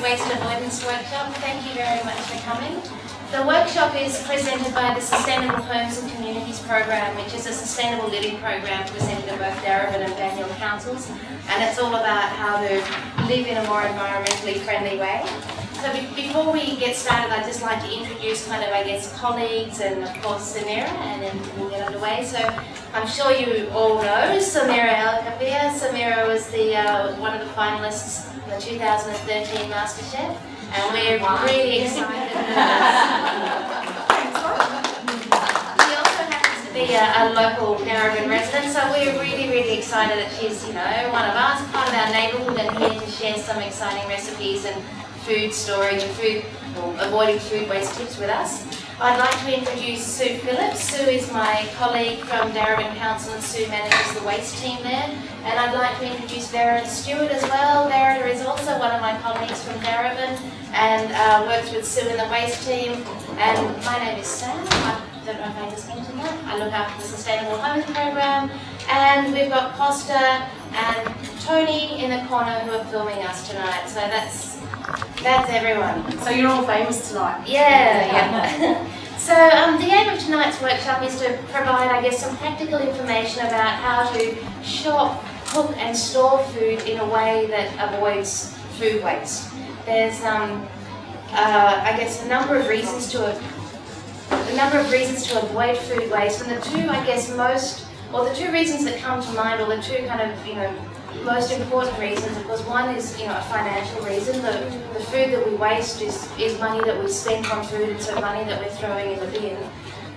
Waste Avoidance workshop. Thank you very much for coming. The workshop is presented by the Sustainable Homes and Communities program, which is a sustainable living program presented at both Darebin and Daniel councils, and it's all about how to live in a more environmentally friendly way. So before we get started, I'd just like to introduce colleagues and of course Samira, and then we'll get underway. So I'm sure you all know Samira El-Kafia. Samira was one of the finalists in the 2013 MasterChef, and we're really excited. She also happens to be a local Darebin resident, so we're really excited that she's one of us, part of our neighbourhood, and here to share some exciting recipes and food storage and avoiding food waste tips with us. I'd like to introduce Sue Phillips. Sue is my colleague from Darebin Council, and Sue manages the waste team there. And I'd like to introduce Vera Stewart as well. Vera is also one of my colleagues from Darebin and works with Sue in the waste team. And my name is Sam. I don't know if I just mentioned that. I look after the Sustainable Homes program. And we've got Costa and Tony in the corner who are filming us tonight. So that's everyone. So you're all famous tonight? Yeah. So the aim of tonight's workshop is to provide, some practical information about how to shop, cook and store food in a way that avoids food waste. There's, a number of reasons to avoid food waste, and the two reasons that come to mind, or the two most important reasons, of course, one is a financial reason. The food that we waste is money that we spend on food, and so money that we're throwing in the bin.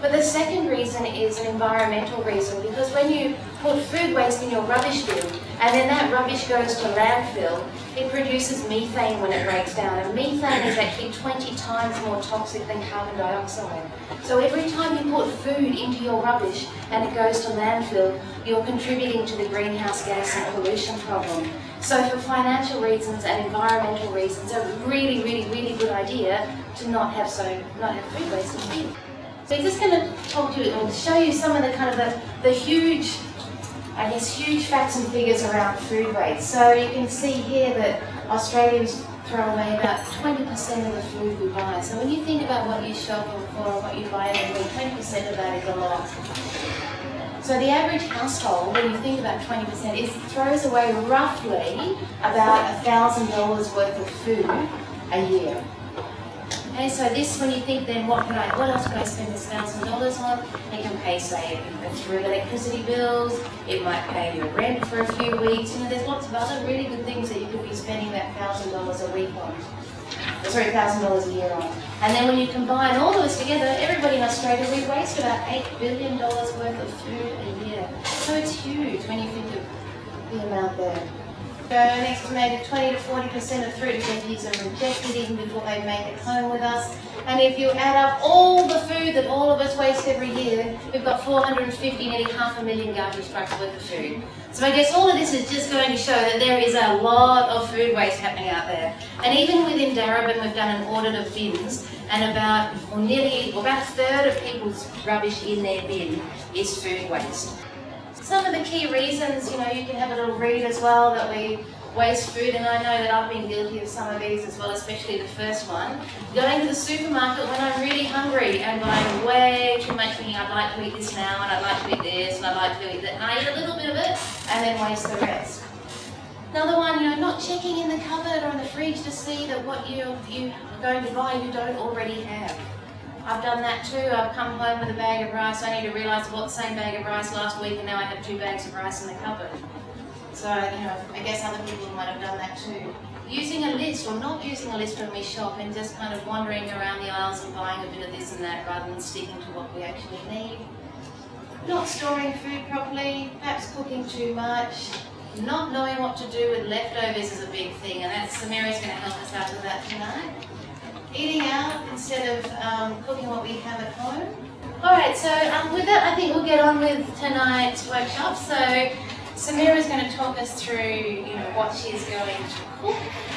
But the second reason is an environmental reason, because when you put food waste in your rubbish bin and then that rubbish goes to landfill, it produces methane when it breaks down, and methane is actually 20 times more toxic than carbon dioxide. So every time you put food into your rubbish and it goes to landfill, you're contributing to the greenhouse gas and pollution problem. So for financial reasons and environmental reasons, a really good idea to not have food waste in the bin. So I'm just going to talk to you and show you some of the huge facts and figures around food waste. So you can see here that Australians throw away about 20% of the food we buy. So when you think about what you shop for or what you buy every week, 20% of that is a lot. So the average household, when you think about 20%, throws away roughly about $1,000 worth of food a year. Okay, so this, when you think then, what else could I spend this $1,000 on? It can pay, say, through electricity bills, it might pay your rent for a few weeks. There's lots of other really good things that you could be spending that $1,000 a week on. Sorry, $1,000 a year on. And then when you combine all those together, everybody in Australia, we waste about $8 billion worth of food a year. So it's huge when you think of the amount there. So an estimated 20 to 40% of fruit and veggies are rejected even before they make it home with us. And if you add up all the food that all of us waste every year, we've got 450, nearly 500,000 garbage trucks worth of food. So I guess all of this is just going to show that there is a lot of food waste happening out there. And even within Darebin, we've done an audit of bins, and about a third of people's rubbish in their bin is food waste. Some of the key reasons, you can have a little read as well, that we waste food, and I know that I've been guilty of some of these as well, especially the first one. Going to the supermarket when I'm really hungry and buying way too much, thinking I'd like to eat this now, and I'd like to eat this, and I'd like to eat that, and I eat a little bit of it and then waste the rest. Another one, not checking in the cupboard or in the fridge to see that what you're going to buy you don't already have. I've done that too. I've come home with a bag of rice. I need to realise I bought the same bag of rice last week, and now I have 2 bags of rice in the cupboard. So, I guess other people might have done that too. Using a list or not using a list when we shop, and just wandering around the aisles and buying a bit of this and that rather than sticking to what we actually need. Not storing food properly, perhaps cooking too much. Not knowing what to do with leftovers is a big thing, and Samira's going to help us out with that tonight. Eating out instead of cooking what we have at home. Alright, so with that I think we'll get on with tonight's workshop. So Samira's going to talk us through what she's going to cook,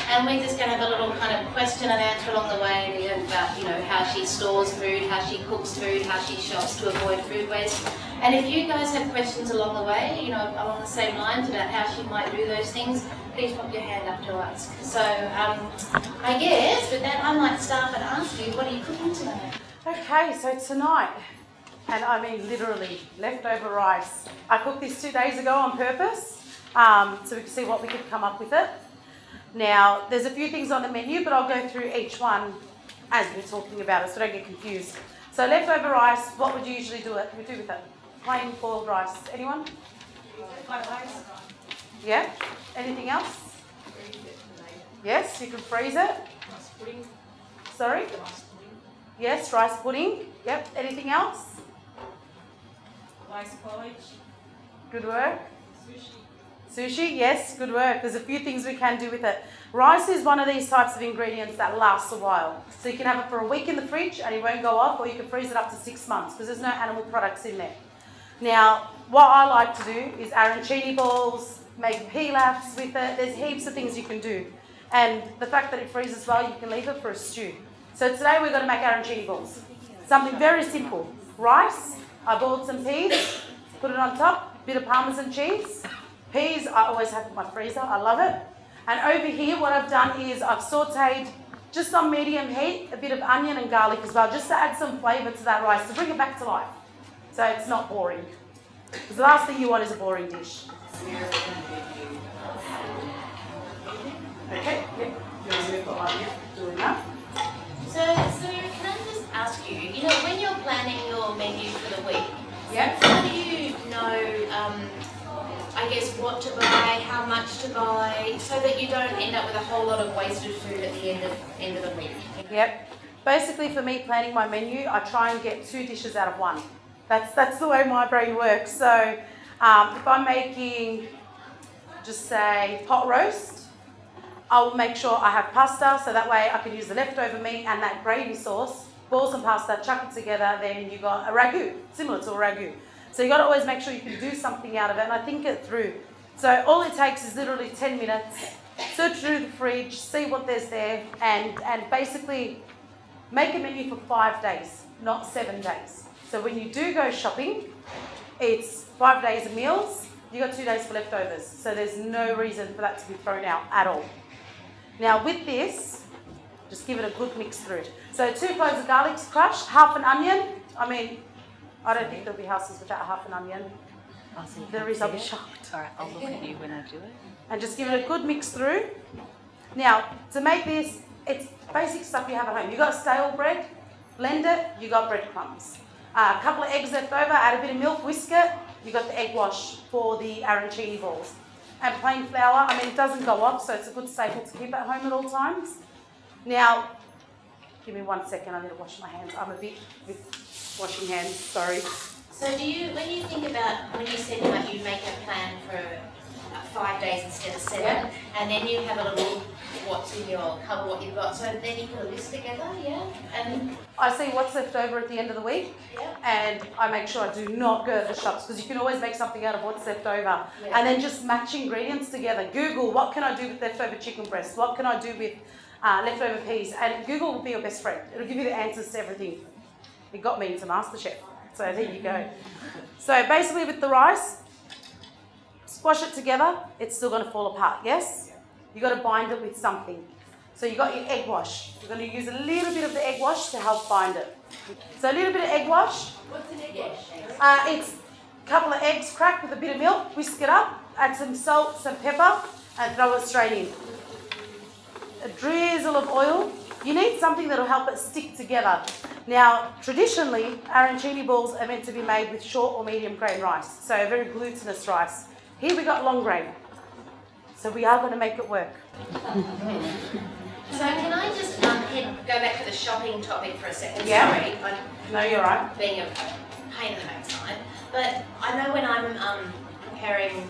and we're just going to have a little question and answer along the way about how she stores food, how she cooks food, how she shops to avoid food waste. And if you guys have questions along the way, along the same lines about how she might do those things, please pop your hand up to us. So I guess with that I might start and ask you, what are you cooking tonight? Okay, so tonight, and I mean literally leftover rice. I cooked this 2 days ago on purpose, so we could see what we could come up with it. Now, there's a few things on the menu, but I'll go through each one as we're talking about it, so don't get confused. So leftover rice, what would you usually do with it? Plain boiled rice. Anyone? White rice. Yeah? Anything else? Yes, you can freeze it. Rice pudding. Sorry? Rice pudding. Yes, rice pudding. Yep. Anything else? Rice porridge. Good work. Sushi. Sushi, yes, good work. There's a few things we can do with it. Rice is one of these types of ingredients that lasts a while. So you can have it for a week in the fridge and it won't go off, or you can freeze it up to 6 months because there's no animal products in there. Now, what I like to do is arancini balls, make pilafs with it. There's heaps of things you can do. And the fact that it freezes well, you can leave it for a stew. So today we're going to make arancini balls. Something very simple. Rice, I boiled some peas, put it on top, bit of Parmesan cheese. Peas, I always have in my freezer, I love it. And over here, what I've done is I've sauteed, just on medium heat, a bit of onion and garlic as well, just to add some flavour to that rice, to bring it back to life. So it's not boring. Because the last thing you want is a boring dish. Okay, yep. Doing that. So can I just ask you, when you're planning your menu for the week, Yep. how do you know, I guess, what to buy, how much to buy, so that you don't end up with a whole lot of wasted food at the end of the week? Yep. Basically, for me planning my menu, I try and get 2 dishes out of 1. That's the way my brain works. So if I'm making, just say, pot roast, I'll make sure I have pasta, so that way I can use the leftover meat and that gravy sauce, boil some pasta, chuck it together, then you got a ragu, similar to a ragu. So you got to always make sure you can do something out of it, and I think it through. So all it takes is literally 10 minutes, search through the fridge, see what there's there, and basically make a menu for 5 days, not 7 days. So when you do go shopping, it's 5 days of meals, you got 2 days for leftovers. So there's no reason for that to be thrown out at all. Now with this, just give it a good mix through. So 2 cloves of garlic crushed, half an onion. I don't think there'll be houses without half an onion. If there is, I'll be shocked. All right, I'll look at you when I do it. And just give it a good mix through. Now, to make this, it's basic stuff you have at home. You got stale bread, blend it, you got breadcrumbs. A couple of eggs left over, add a bit of milk, whisk it, you got the egg wash for the arancini balls. And plain flour, it doesn't go off, so it's a good staple to keep at home at all times. Now, give me 1 second, I need to wash my hands. I'm a bit with washing hands, sorry. So when you think about, when you said like you make a plan for 5 days instead of 7, Yeah. and then you have a little what's in your cupboard, what you've got, so then you put a list together, yeah? And I see what's left over at the end of the week, yeah. and I make sure I do not go to the shops, because you can always make something out of what's left over. Yeah. And then just match ingredients together. Google, what can I do with leftover chicken breast? What can I do with leftover peas? And Google will be your best friend. It'll give you the answers to everything. It got me into MasterChef, so there you go. So basically with the rice, squash it together, it's still going to fall apart, yes? You've got to bind it with something. So you got your egg wash. You're going to use a little bit of the egg wash to help bind it. So a little bit of egg wash. What's an egg wash? It's a couple of eggs cracked with a bit of milk, whisk it up, add some salt, some pepper, and throw it straight in. A drizzle of oil. You need something that'll help it stick together. Now, traditionally, arancini balls are meant to be made with short or medium grain rice, so a very glutinous rice. Here we got long grain, so we are going to make it work. So can I just go back to the shopping topic for a second? Yeah. Sorry, I'm No, you're right. being a pain in the backside. But I know when I'm preparing,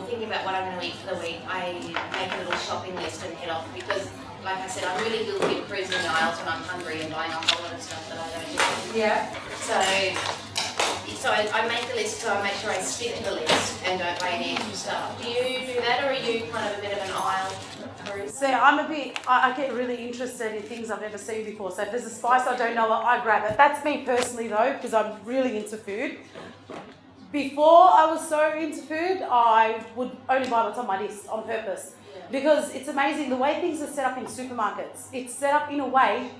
thinking about what I'm going to eat for the week, I make a little shopping list and head off because, like I said, I'm really guilty of cruising the aisles when I'm hungry and buying a whole lot of stuff that I don't need. Yeah. So I make the list so I make sure I stick to the list and don't buy any extra stuff. Do you do that, or are you kind of a bit of an aisle cruiser? So I get really interested in things I've never seen before. So if there's a spice I don't know, I grab it. That's me personally though, because I'm really into food. Before I was so into food, I would only buy what's on my list on purpose. Because it's amazing the way things are set up in supermarkets. It's set up in a way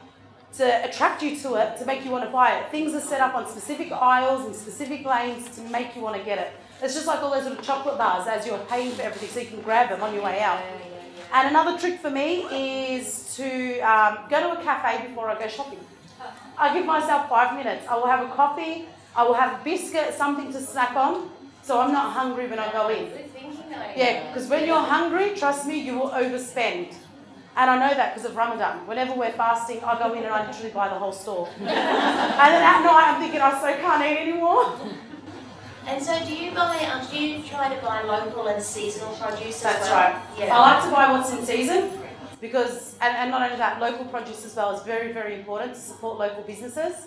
to attract you to it, to make you want to buy it. Things are set up on specific aisles and specific lanes to make you want to get it. It's just like all those little chocolate bars as you're paying for everything, so you can grab them on your way out. And another trick for me is to go to a cafe before I go shopping. I give myself 5 minutes. I will have a coffee, I will have a biscuit, something to snack on, so I'm not hungry when I go in. Good thinking though. Yeah, because when you're hungry, trust me, you will overspend. And I know that because of Ramadan. Whenever we're fasting, I go in and I literally buy the whole store. And then at night, I'm thinking, I so can't eat anymore. And so do you try to buy local and seasonal produce as That's well? right. Yeah. I like to buy what's in season because, and not only that, local produce as well is very, very important to support local businesses.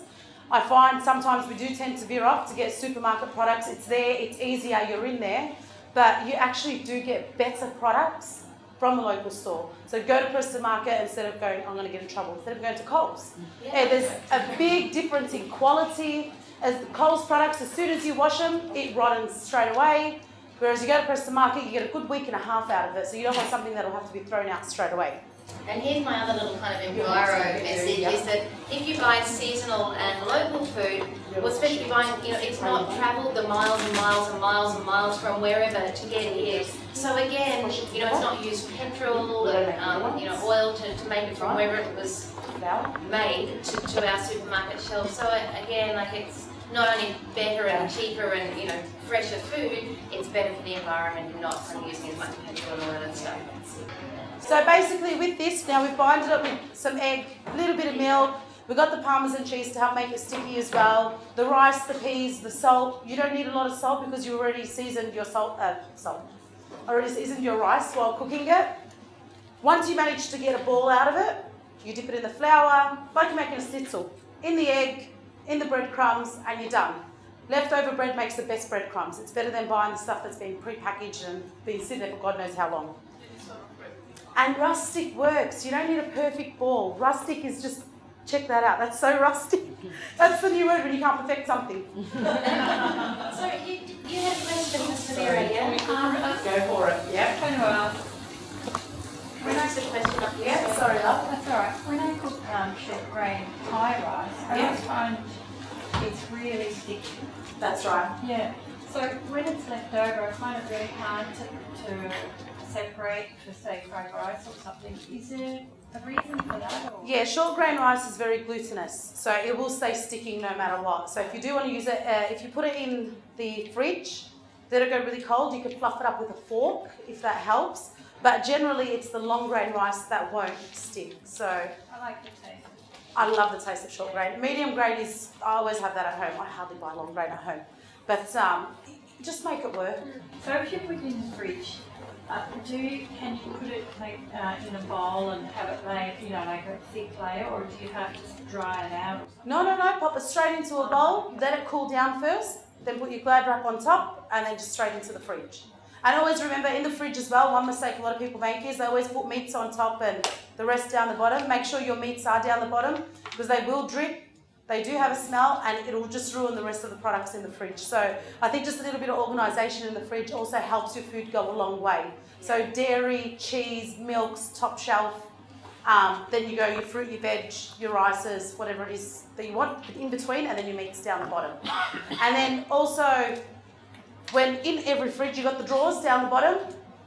I find sometimes we do tend to veer off to get supermarket products. It's there, it's easier, you're in there, but you actually do get better products from the local store. So go to Preston Market instead of going, I'm going to get in trouble, instead of going to Coles. Yeah, there's a big difference in quality. As the Coles products, as soon as you wash them, it rottens straight away. Whereas you go to Preston Market, you get a good week and a half out of it. So you don't want something that'll have to be thrown out straight away. And here's my other little kind of enviro message is that if you buy seasonal and local food, well, especially buying, it's not travelled the miles and miles and miles and miles from wherever to get here. So again, it's not used petrol and oil to make it from wherever it was made to our supermarket shelves. So again, it's not only better and cheaper and fresher food, it's better for the environment and not using as much petrol and oil and stuff. So basically with this, now we've binded it with some egg, a little bit of milk, we've got the Parmesan cheese to help make it sticky as well, the rice, the peas, the salt. You don't need a lot of salt because you already seasoned your already seasoned your rice while cooking it. Once you manage to get a ball out of it, you dip it in the flour, like you're making a schnitzel, in the egg, in the breadcrumbs, and you're done. Leftover bread makes the best breadcrumbs. It's better than buying the stuff that's been pre-packaged and been sitting there for God knows how long. And rustic works. You don't need a perfect ball. Rustic is just, check that out. That's so rustic. That's the new word when you can't perfect something. So you had a question, Mr. Mira, yeah? Go for it. Yeah. Trying to ask. When I said question up here. Yeah. Sorry, love. That's all right. When I cook short grain Thai rice, I always find it's really sticky. That's right. Yeah. So when it's left over, I find it very hard to separate for, say, fried rice or something. Is there a reason for that? Or? Yeah, short grain rice is very glutinous, so it will stay sticking no matter what. So if you do want to use it, if you put it in the fridge, let it go really cold, you can fluff it up with a fork if that helps. But generally, it's the long grain rice that won't stick. So I like the taste. I love the taste of short grain. Medium grain is, I always have that at home. I hardly buy long grain at home. But just make it work. So if you put it in the fridge, can you put it in a bowl and have it laid, like a thick layer, or do you have to dry it out? No. Pop it straight into a bowl. Let it cool down first. Then put your Glad wrap on top, and then just straight into the fridge. And always remember, in the fridge as well, one mistake a lot of people make is they always put meats on top and the rest down the bottom. Make sure your meats are down the bottom because they will drip. They do have a smell and it'll just ruin the rest of the products in the fridge. So I think just a little bit of organisation in the fridge also helps your food go a long way. So dairy, cheese, milks, top shelf. Then you go your fruit, your veg, your rices, whatever it is that you want in between, and then your meats down the bottom. And then also, when in every fridge you've got the drawers down the bottom,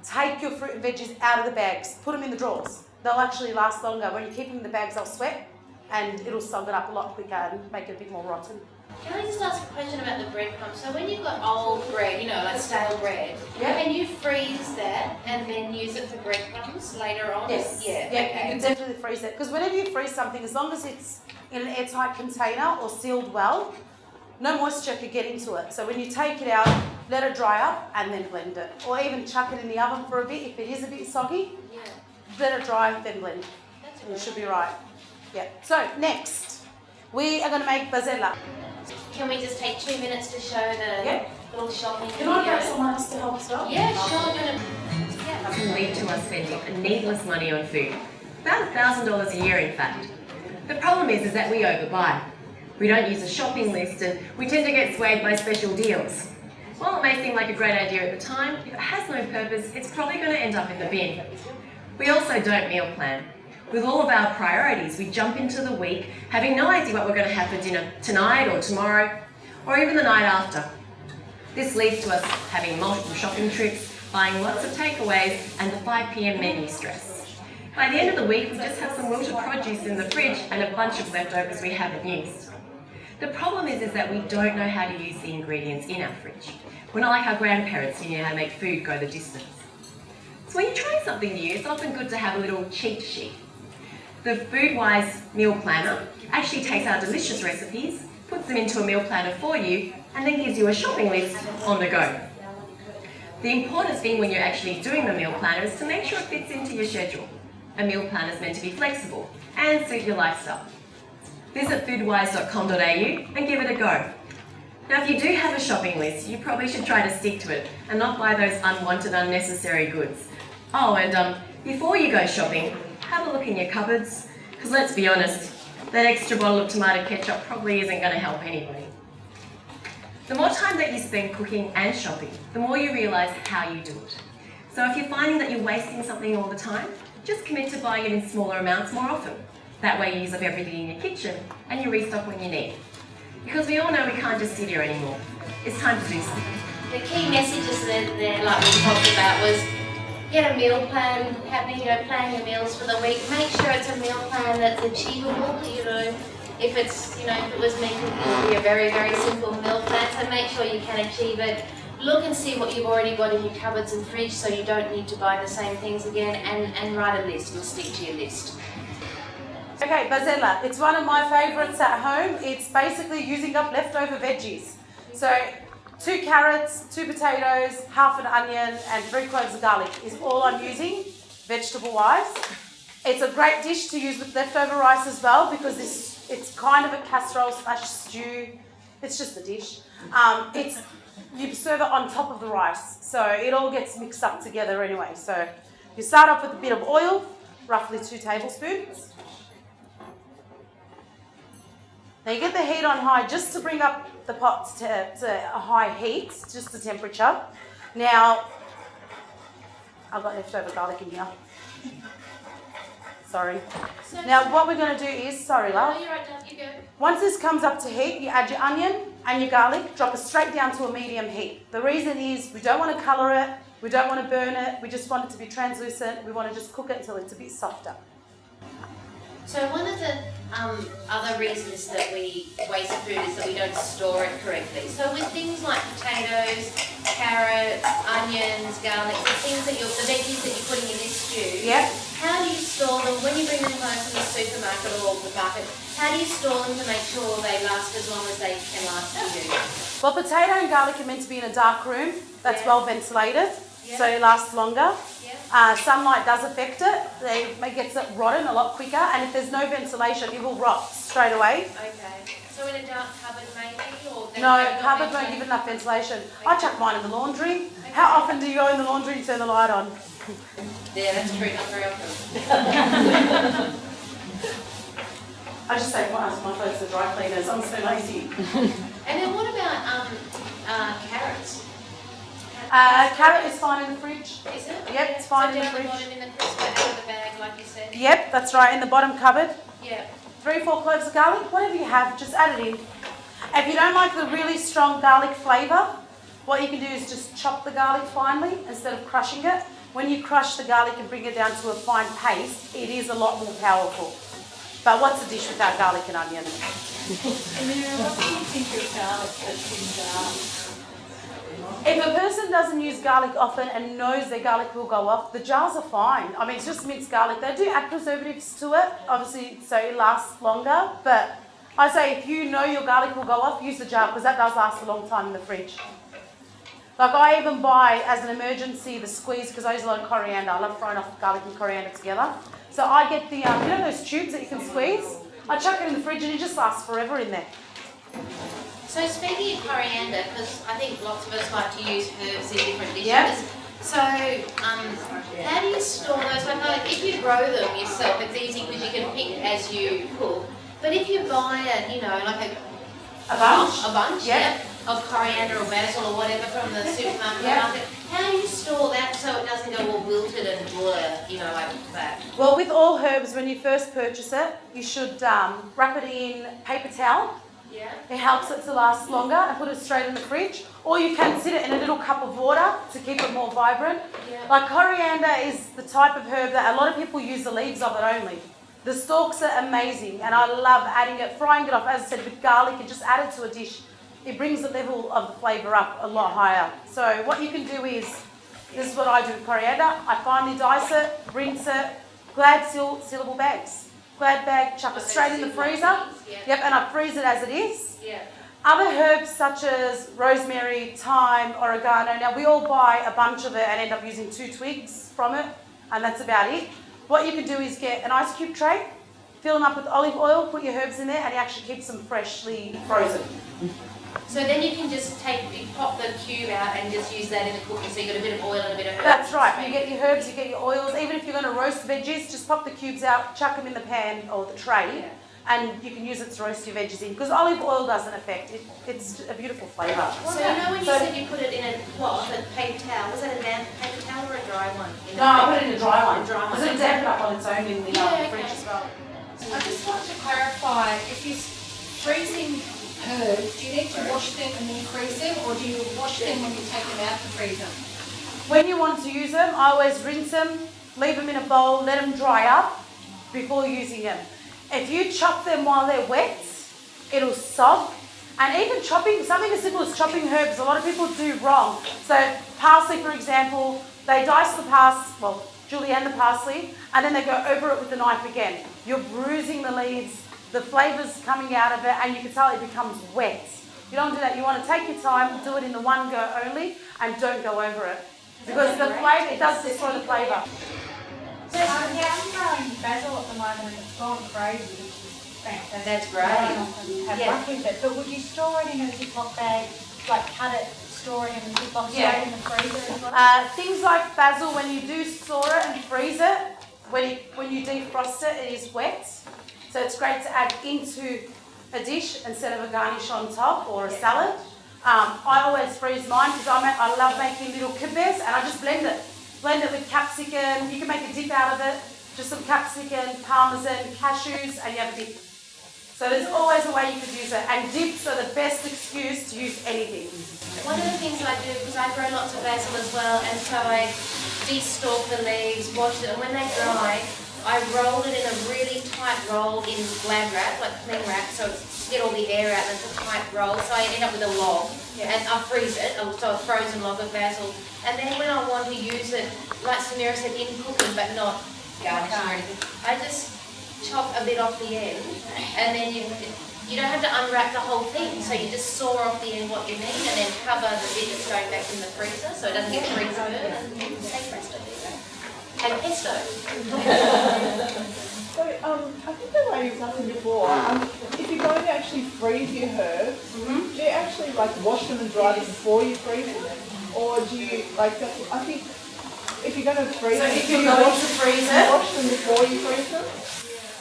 take your fruit and veggies out of the bags. Put them in the drawers. They'll actually last longer. When you keep them in the bags, they'll sweat and it'll sog it up a lot quicker and make it a bit more rotten. Can I just ask a question about the breadcrumbs? So when you've got old bread, like stale bread, can you freeze that and then use it for breadcrumbs later on? Yes. Yeah, You okay. can definitely freeze it. Because whenever you freeze something, as long as it's in an airtight container or sealed well, no moisture could get into it. So when you take it out, let it dry up and then blend it. Or even chuck it in the oven for a bit if it is a bit soggy. Yeah. Let it dry, then blend. That's And you should be right. Yeah. So next, we are going to make bazella. Can we just take 2 minutes to show the little shopping Can I video? grab someone else to help as well? Yeah, sure. Yeah. Can lead to us spending needless money on food. About $1,000 a year, in fact. The problem is that we overbuy. We don't use a shopping list and we tend to get swayed by special deals. While it may seem like a great idea at the time, if it has no purpose, it's probably going to end up in the bin. We also don't meal plan. With all of our priorities, we jump into the week having no idea what we're going to have for dinner tonight or tomorrow, or even the night after. This leads to us having multiple shopping trips, buying lots of takeaways, and the 5 p.m. menu stress. By the end of the week, we just have some wilted produce in the fridge and a bunch of leftovers we haven't used. The problem is that we don't know how to use the ingredients in our fridge. We're not like our grandparents who knew how to make food go the distance. So when you try something new, it's often good to have a little cheat sheet. The FoodWise meal planner actually takes our delicious recipes, puts them into a meal planner for you, and then gives you a shopping list on the go. The important thing when you're actually doing the meal planner is to make sure it fits into your schedule. A meal planner is meant to be flexible and suit your lifestyle. Visit foodwise.com.au and give it a go. Now, if you do have a shopping list, you probably should try to stick to it and not buy those unwanted, unnecessary goods. Oh, and before you go shopping, have a look in your cupboards, because let's be honest, that extra bottle of tomato ketchup probably isn't going to help anybody. The more time that you spend cooking and shopping, the more you realise how you do it. So if you're finding that you're wasting something all the time, just commit to buying it in smaller amounts more often. That way you use up everything in your kitchen and you restock when you need. Because we all know we can't just sit here anymore. It's time to do something. The key messages there, like we talked about, was get a meal plan happening, plan your meals for the week. Make sure it's a meal plan that's achievable, if it's, if it was me, it would be a very, very simple meal plan, so make sure you can achieve it. Look and see what you've already got in your cupboards and fridge so you don't need to buy the same things again, and write a list. You'll stick to your list. Okay, Bazella, it's one of my favourites at home. It's basically using up leftover veggies. So 2 carrots, 2 potatoes, half an onion and 3 cloves of garlic is all I'm using, vegetable-wise. It's a great dish to use with leftover rice as well because it's kind of a casserole / stew. It's just a dish. You serve it on top of the rice, so it all gets mixed up together anyway. So you start off with a bit of oil, roughly 2 tablespoons. Now you get the heat on high just to bring up the pot to a high heat, just the temperature. Now, I've got leftover garlic in here. Sorry. Now what we're going to do is, sorry love. No, you're right, Dad, you go. Once this comes up to heat, you add your onion and your garlic, drop it straight down to a medium heat. The reason is we don't want to colour it, we don't want to burn it, we just want it to be translucent, we want to just cook it until it's a bit softer. So one of the other reasons that we waste food is that we don't store it correctly. So with things like potatoes, carrots, onions, garlic, the veggies that you're putting in this stew, Yep. how do you store them when you bring them home from the supermarket or the market? How do you store them to make sure they last as long as they can last for you? Well, potato and garlic are meant to be in a dark room that's well ventilated, so it lasts longer. Sunlight does affect it. It gets it rotten a lot quicker, and if there's no ventilation, it will rot straight away. Okay. So in a dark cupboard maybe? Or No, cupboard won't give enough ventilation. I chuck mine in the laundry. How often do you go in the laundry and turn the light on? Yeah, that's true. Not very often. I just say, my clothes to dry cleaners. I'm so lazy. And then what about carrots? Carrot is fine in the fridge. Is it? Yep, it's fine in the down fridge. the bottom in the crisper out of the bag, like you said? Yep, that's right, in the bottom cupboard. Yeah. 3-4 cloves of garlic, whatever you have, just add it in. If you don't like the really strong garlic flavour, what you can do is just chop the garlic finely instead of crushing it. When you crush the garlic and bring it down to a fine paste, it is a lot more powerful. But what's a dish without garlic and onion? And then what do you think of garlic that's in jars? If a person doesn't use garlic often and knows their garlic will go off, the jars are fine. I mean, it's just minced garlic. They do add preservatives to it, obviously, so it lasts longer. But I say if you know your garlic will go off, use the jar because that does last a long time in the fridge. Like I even buy, as an emergency, the squeeze because I use a lot of coriander. I love frying off garlic and coriander together. So I get the, those tubes that you can squeeze? I chuck it in the fridge and it just lasts forever in there. So speaking of coriander, because I think lots of us like to use herbs in different dishes. Yep. So how do you store those? I know if you grow them yourself, it's easy because you can pick as you cook. But if you buy a bunch. Yep. of coriander or basil or whatever from the supermarket. Yeah. Market. How do you store that so it doesn't go all wilted and blur, you know, like that? Well, with all herbs, when you first purchase it, you should wrap it in paper towel. Yeah. It helps it to last longer, and put it straight in the fridge. Or you can sit it in a little cup of water to keep it more vibrant. Yeah. Like coriander is the type of herb that a lot of people use the leaves of it only. The stalks are amazing, and I love adding it, frying it off, as I said, with garlic, and just add it to a dish. It brings the level of the flavour up a lot higher. So what you can do is, this is what I do with coriander. I finely dice it, rinse it, glad sealable bags. Glad bag, chuck it straight in the freezer. Yeah. Yep, and I freeze it as it is. Yeah. Other herbs such as rosemary, thyme, oregano. Now we all buy a bunch of it and end up using 2 twigs from it, and that's about it. What you can do is get an ice cube tray, fill them up with olive oil, put your herbs in there, and it actually keeps them freshly frozen. So then you can just pop the cube out and just use that in the cooking. So you got a bit of oil and a bit of herbs. That's right. You get your herbs, you get your oils. Even if you're going to roast veggies, just pop the cubes out, chuck them in the pan or the tray, and you can use it to roast your veggies in. Because olive oil doesn't affect it. It's a beautiful flavour. So you know when you said you put it in a cloth, a paper towel, was that a damp paper towel or a dry one? No, I put it in a dry one. A dry one. Because it'll dampen up on its own in the Yeah, fridge okay. as well. I just want to clarify, if you're freezing herbs, do you need to wash them and then freeze them, or do you wash them when you take them out to freeze them? When you want to use them, I always rinse them, leave them in a bowl, let them dry up before using them. If you chop them while they're wet, it'll sog. And even chopping, something as simple as chopping herbs, a lot of people do wrong. So parsley, for example, they dice the julienne the parsley, and then they go over it with the knife again. You're bruising the leaves, the flavour's coming out of it, and you can tell it becomes wet. You don't do that. You want to take your time, do it in the one go only, and don't go over it. Because the flavour, it does destroy the flavour. So yeah, I'm growing basil at the moment and it's gone crazy, which is fantastic. That's great. Have Yeah. luck with it. But would you store it in a Ziploc bag, like cut it, store it in a Ziploc Yeah. straight in the freezer as well? Things like basil, when you do store it and freeze it, when you defrost it, it is wet. So it's great to add into a dish instead of a garnish on top or a salad. I always freeze mine because I love making little kibbehs, and I just blend it. Blend it with capsicum. You can make a dip out of it. Just some capsicum, parmesan, cashews, and you have a dip. So there's always a way you could use it. And dips are the best excuse to use anything. One of the things I do, because I grow lots of basil as well, and so I de-stalk the leaves, wash it, and when they dry, I roll it in a really tight roll in glad wrap, like cling wrap, so it's get all the air out and it's a tight roll. So I end up with a log, and I freeze it, so a frozen log of basil. And then when I want to use it, like Samira said, in cooking, but not garnishing or anything, I just chop a bit off the end, and then you don't have to unwrap the whole thing. So you just saw off the end what you need, and then cover the bit that's going back in the freezer, so it doesn't get freezer burn. And say presto. And pesto. So, I think the way you've done it before, if you're going to actually freeze your herbs, do you actually like wash them and dry them before you freeze them? Or do you, like, I think if you're going to freeze So them, if do you're you going to freeze it, wash them before you freeze them?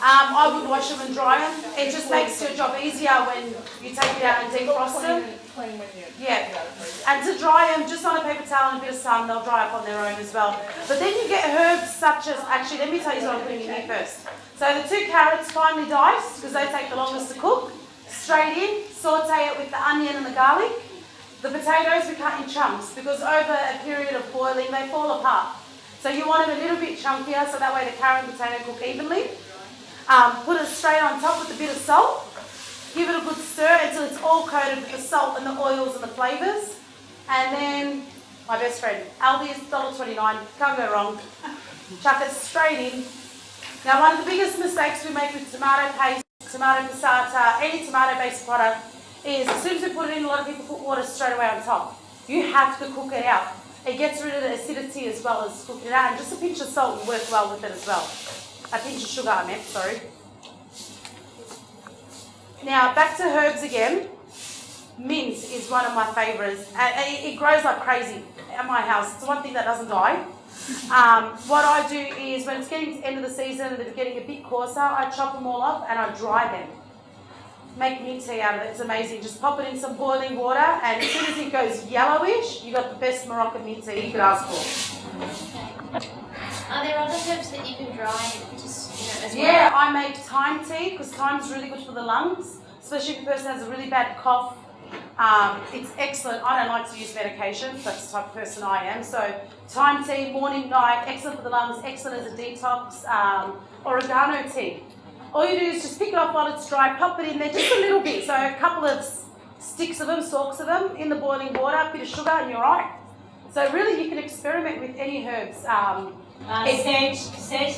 I would wash them and dry them. It just makes your job easier when you take it out and defrost them. Clean when you Yeah. get out of freeze. And to dry them, just on a paper towel and a bit of sun, they'll dry up on their own as well. But then you get herbs such as, actually, let me tell you what I'm putting in here first. So the 2 carrots finely diced, because they take the longest to cook. Straight in, saute it with the onion and the garlic. The potatoes we cut in chunks, because over a period of boiling, they fall apart. So you want them a little bit chunkier, so that way the carrot and potato cook evenly. Put it straight on top with a bit of salt. Give it a good stir until it's all coated with the salt and the oils and the flavours. And then, my best friend, Aldi's $1.29, can't go wrong. Chuck it straight in. Now, one of the biggest mistakes we make with tomato paste, tomato passata, any tomato-based product is as soon as we put it in, a lot of people put water straight away on top. You have to cook it out. It gets rid of the acidity as well as cooking it out, and just a pinch of salt will work well with it as well. A pinch of sugar, I meant, sorry. Now, back to herbs again. Mint is one of my favourites. It grows like crazy at my house. It's one thing that doesn't die. What I do is, when it's getting to the end of the season and they're getting a bit coarser, I chop them all up and I dry them. make mint tea out of it. It's amazing. Just pop it in some boiling water, and as soon as it goes yellowish, you got the best Moroccan mint tea you could ask for. Are there other herbs that you can dry just, as well? Yeah, I make thyme tea because thyme's really good for the lungs, especially if a person has a really bad cough. It's excellent. I don't like to use medication. That's the type of person I am. So thyme tea, morning, night, excellent for the lungs, excellent as a detox. Oregano tea. All you do is just pick it off while it's dry, pop it in there just a little bit. So a couple of sticks of them, stalks of them in the boiling water, a bit of sugar, and you're right. So really, you can experiment with any herbs. Sage Sage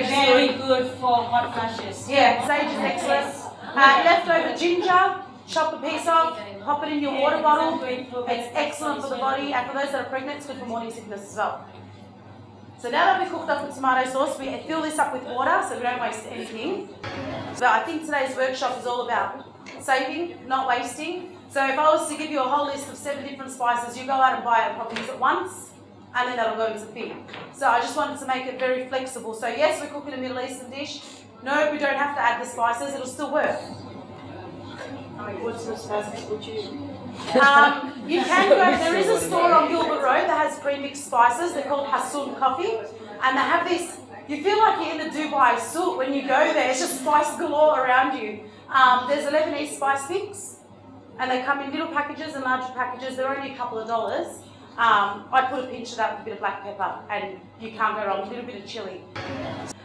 is very good. good for hot flushes. Yeah, sage is excellent. Leftover ginger, chop a piece off, pop it in your water bottle. It's excellent for the body, and for those that are pregnant, it's good for morning sickness as well. So now that we've cooked up the tomato sauce, we fill this up with water so we don't waste anything. So I think today's workshop is all about saving, not wasting. So if I was to give you a whole list of 7 different spices, you go out and buy it and probably use it once, and then that'll go into the bin. So I just wanted to make it very flexible. So yes, we're cooking a Middle Eastern dish. No, we don't have to add the spices, it'll still work. What sort of spices would you? You can go, there is a store on Gilbert Road that has pre-mixed spices. They're called Hassoun Coffee. And they have this, you feel like you're in the Dubai souk when you go there. It's just spice galore around you. There's a Lebanese spice mix. And they come in little packages and larger packages. They're only a couple of dollars. I'd put a pinch of that with a bit of black pepper and you can't go wrong. A little bit of chili.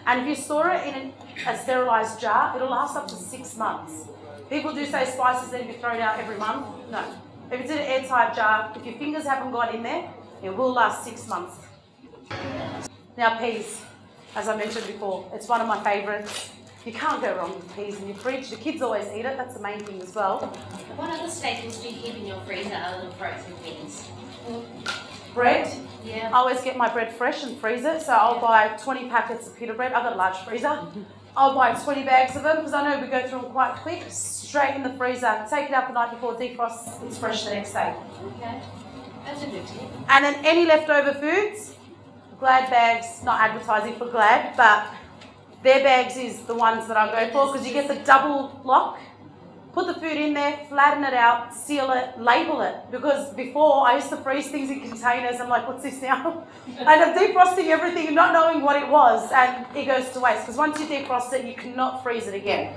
And if you store it in a sterilised jar, it'll last up to 6 months. People do say spices need to be thrown out every month. No. If it's in an airtight jar, if your fingers haven't got in there, it will last 6 months. Now peas, as I mentioned before, it's one of my favourites. You can't go wrong with peas in your fridge. The kids always eat it, that's the main thing as well. What other staples do you keep in your freezer other than frozen things? Bread. Yeah. I always get my bread fresh and freeze it, so I'll buy 20 packets of pita bread. I've got a large freezer. I'll buy 20 bags of them because I know we go through them quite quick. Straight in the freezer, take it out the night before, defrost, it's fresh the next day. Okay. That's a good tip. And then any leftover foods, Glad bags, not advertising for Glad, but their bags is the ones that I go for because you get the double lock. Put the food in there, flatten it out, seal it, label it. Because before I used to freeze things in containers. I'm like, what's this now? And I'm defrosting everything and not knowing what it was, and it goes to waste. Because once you defrost it, you cannot freeze it again.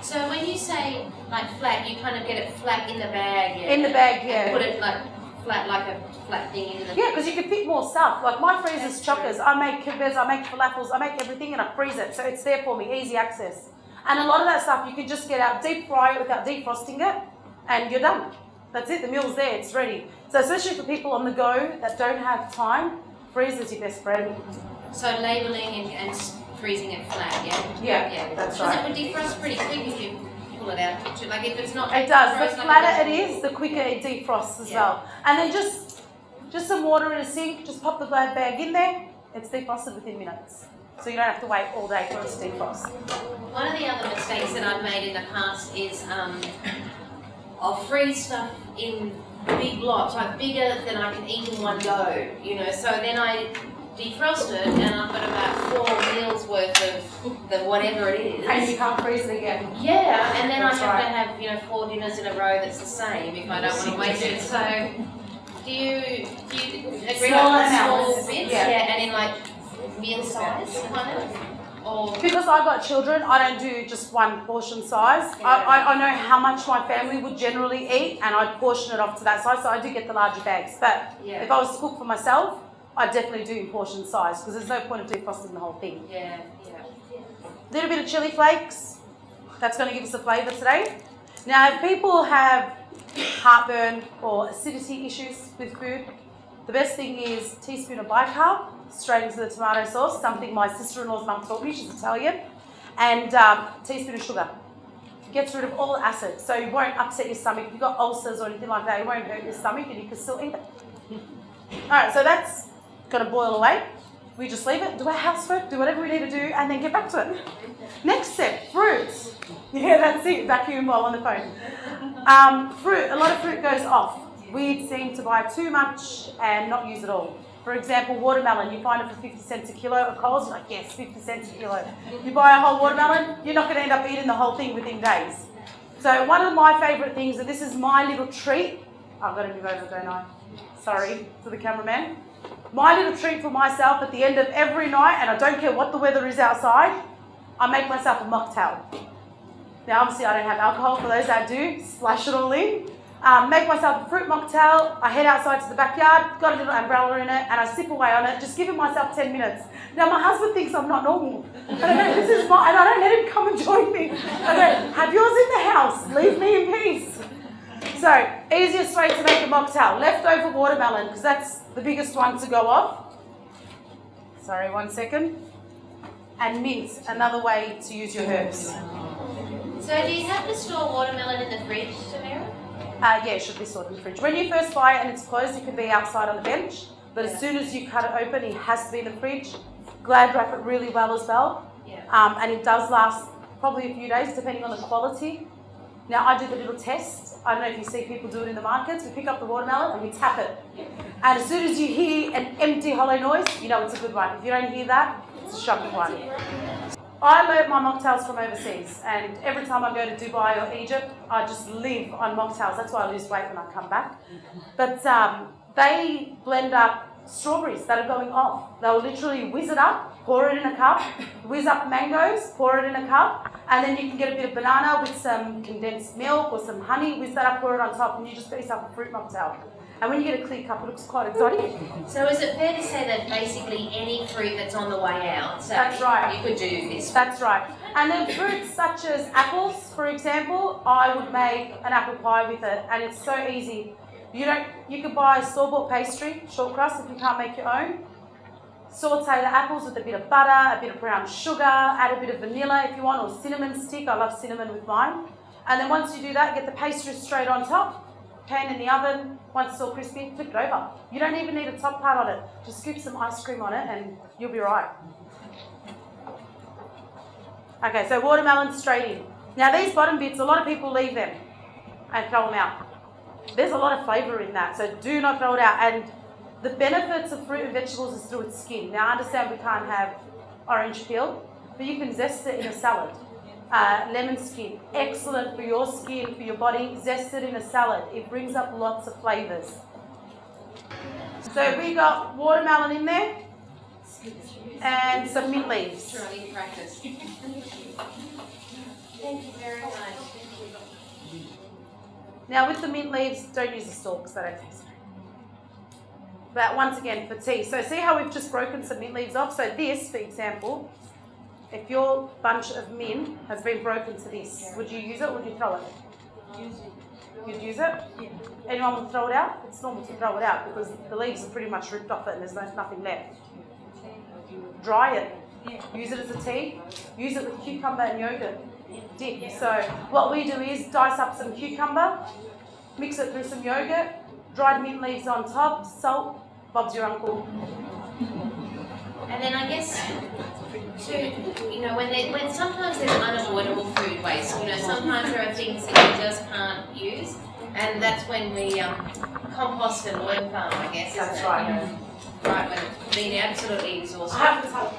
So when you say like flat, you kind of get it flat in the bag, yeah? In the bag, And yeah. put it like flat, like a flat thing in the Yeah, because you can fit more stuff. Like my freezer's chockers. I make kibbehs, I make falafels, I make everything and I freeze it. So it's there for me, easy access. And a lot of that stuff you can just get out, deep fry it without defrosting it, and you're done. That's it, the meal's there, it's ready. So especially for people on the go that don't have time, freezer's your best friend. So labelling and freezing it flat, yeah? Yeah, that's right. Because it would defrost pretty quick if you pull it out. Like if it's not... It does. frozen The like flatter it is, the quicker it defrosts as Yeah. well. And then just some water in a sink, just pop the Glad bag in there, it's defrosted within minutes. So you don't have to wait all day for it to defrost. One of the other mistakes that I've made in the past is I'll freeze stuff in big blocks, like bigger than I can eat in one go, you know. So then I defrost it and I've got about 4 meals worth of the whatever it is. And you can't freeze it again. Yeah, and then That's I have right. to have 4 dinners in a row that's the same if I don't want to waste it. So do you agree Smaller on small amounts, bits? yeah. And in like meal size kind of? Or Because I've got children, I don't do just one portion size. I know how much my family would generally eat and I'd portion it off to that size, so I do get the larger bags. But Yeah. if I was to cook for myself, I'd definitely do in portion size because there's no point of defrosting the whole thing. yeah. Little bit of chili flakes, that's going to give us a flavour today. Now if people have heartburn or acidity issues with food, the best thing is a teaspoon of bicarb straight into the tomato sauce, something my sister-in-law's mum taught me, she's Italian, and a teaspoon of sugar. Gets rid of all the acid, so it won't upset your stomach. If you've got ulcers or anything like that, it won't hurt your stomach and you can still eat it. Alright, so that's going to boil away. We just leave it, do our housework, do whatever we need to do, and then get back to it. Next step, fruit. Yeah, that's it, vacuum while on the phone. Fruit, a lot of fruit goes off. We seem to buy too much and not use it all. For example, watermelon, you find it for 50 cents a kilo at Coles, you're like, yes, 50 cents a kilo. You buy a whole watermelon, you're not going to end up eating the whole thing within days. So one of my favourite things, and this is my little treat, I've got to move over, don't I? Sorry to the cameraman. My little treat for myself at the end of every night, and I don't care what the weather is outside, I make myself a mocktail. Now obviously I don't have alcohol, for those that do, splash it all in. Make myself a fruit mocktail, I head outside to the backyard, got a little umbrella in it, and I sip away on it, just giving myself 10 minutes. Now my husband thinks I'm not normal. And I go, this is mine, and I don't let him come and join me. I go, have yours in the house, leave me in peace. So, easiest way to make a mocktail, leftover watermelon, because that's the biggest one to go off. Sorry, 1 second. And mint, another way to use your herbs. So do you have to store watermelon in the fridge, Samira? Yeah, it should be stored in the fridge. When you first buy it and it's closed, it can be outside on the bench. But as soon as you cut it open, it has to be in the fridge. Glad wrap it really well as well. And it does last probably a few days, depending on the quality. Now, I do the little test. I don't know if you see people do it in the markets. We pick up the watermelon and we tap it. And as soon as you hear an empty, hollow noise, you know it's a good one. If you don't hear that, it's a shocking one. I learnt my mocktails from overseas, and every time I go to Dubai or Egypt, I just live on mocktails. That's why I lose weight when I come back. But they blend up strawberries that are going off. They'll literally whiz it up, pour it in a cup, whiz up mangoes, pour it in a cup, and then you can get a bit of banana with some condensed milk or some honey, whiz that up, pour it on top, and you just got yourself a fruit mocktail. And when you get a clear cup, it looks quite exotic. So is it fair to say that basically any fruit that's on the way out, so That's right. you could do this? That's right. And then fruits such as apples, for example, I would make an apple pie with it, and it's so easy. You could buy store-bought pastry, short crust, if you can't make your own. Saute the apples with a bit of butter, a bit of brown sugar, add a bit of vanilla if you want, or cinnamon stick. I love cinnamon with mine. And then once you do that, get the pastry straight on top, pan in the oven. Once it's all crispy, flip it over. You don't even need a top part on it. Just scoop some ice cream on it and you'll be right. Okay, so watermelon straight in. Now these bottom bits, a lot of people leave them and throw them out. There's a lot of flavour in that, so do not throw it out. And the benefits of fruit and vegetables is through its skin. Now I understand we can't have orange peel, but you can zest it in a salad. Lemon skin, excellent for your skin, for your body. Zest it in a salad. It brings up lots of flavours. So we got watermelon in there and some mint leaves. Sure, I need to practice. Thank you very much. Now with the mint leaves, don't use the stalks, they don't taste great. But once again, for tea. So see how we've just broken some mint leaves off? So this, for example, if your bunch of mint has been broken to this, would you use it or would you throw it? You'd use it? Yeah. Anyone would throw it out? It's normal to throw it out because the leaves are pretty much ripped off it and there's nothing left. Dry it. Use it as a tea. Use it with cucumber and yogurt. Dip. So what we do is dice up some cucumber, mix it through some yogurt, dried mint leaves on top, salt, Bob's your uncle. And then I guess, when sometimes there's unavoidable food waste, sometimes there are things that you just can't use, and that's when we compost and worm farm, I guess. That's right. Right, when it's been absolutely exhausted.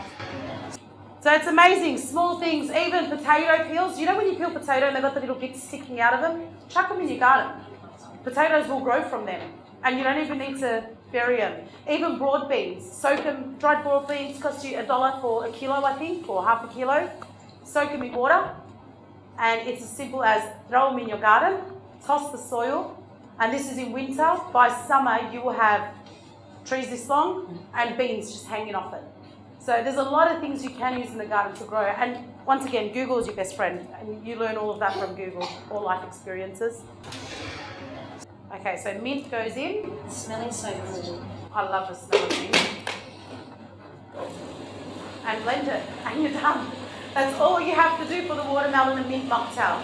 So it's amazing, small things, even potato peels. You know when you peel potato and they've got the little bits sticking out of them? Chuck them in your garden. Potatoes will grow from them, and you don't even need to bury them. Even broad beans, soak them. Dried broad beans cost you $1 for a kilo, I think, or half a kilo. Soak them in water, and it's as simple as throw them in your garden, toss the soil, and this is in winter. By summer, you will have trees this long and beans just hanging off it. So there's a lot of things you can use in the garden to grow. And once again, Google is your best friend, and you learn all of that from Google, all life experiences. Okay, so mint goes in. It's smelling so good. I love the smell of mint. And blend it, and you're done. That's all you have to do for the watermelon and mint mocktail.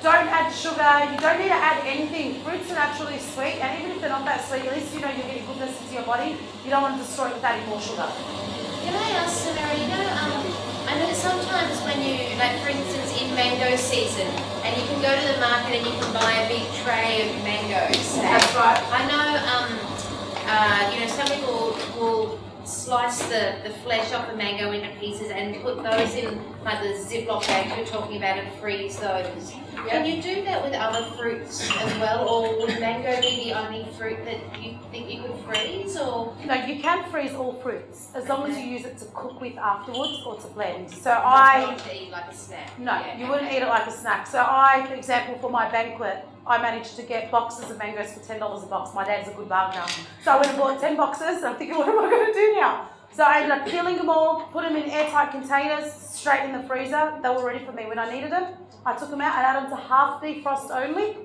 Don't add sugar, you don't need to add anything. Fruits are naturally sweet, and even if they're not that sweet, at least you know you're getting goodness into your body. You don't want to destroy it with adding more sugar. Can I ask, Samara, I know sometimes when you, like for instance in mango season, and you can go to the market and you can buy a big tray of mangoes. That's right. I know some people will slice the flesh off the mango into pieces and put those in like the Ziploc bags you're talking about and freeze those. Can you do that with other fruits as well, or would mango be the only fruit that you think you could freeze, or? No, you can freeze all fruits as long as you use it to cook with afterwards or to blend. So Not to eat like a snack. No, you wouldn't eat it like a snack. So for example, for my banquet, I managed to get boxes of mangoes for $10 a box. My dad's a good bargainer. So I went and bought 10 boxes and I'm thinking, what am I going to do now? So I ended up peeling them all, put them in airtight containers, straight in the freezer. They were ready for me when I needed them. I took them out and added them to half defrost only,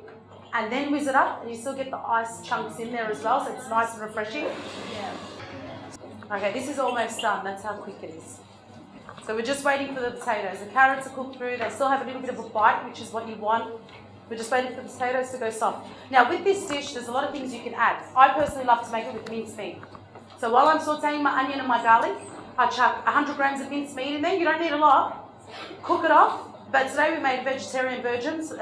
and then whiz it up, and you still get the ice chunks in there as well, so it's nice and refreshing. Okay, this is almost done. That's how quick it is. So we're just waiting for the potatoes. The carrots are cooked through. They still have a little bit of a bite, which is what you want. We're just waiting for the potatoes to go soft. Now with this dish, there's a lot of things you can add. I personally love to make it with minced meat. So while I'm sauteing my onion and my garlic, I chuck 100 grams of minced meat in there. You don't need a lot. Cook it off. But today we made vegetarian version to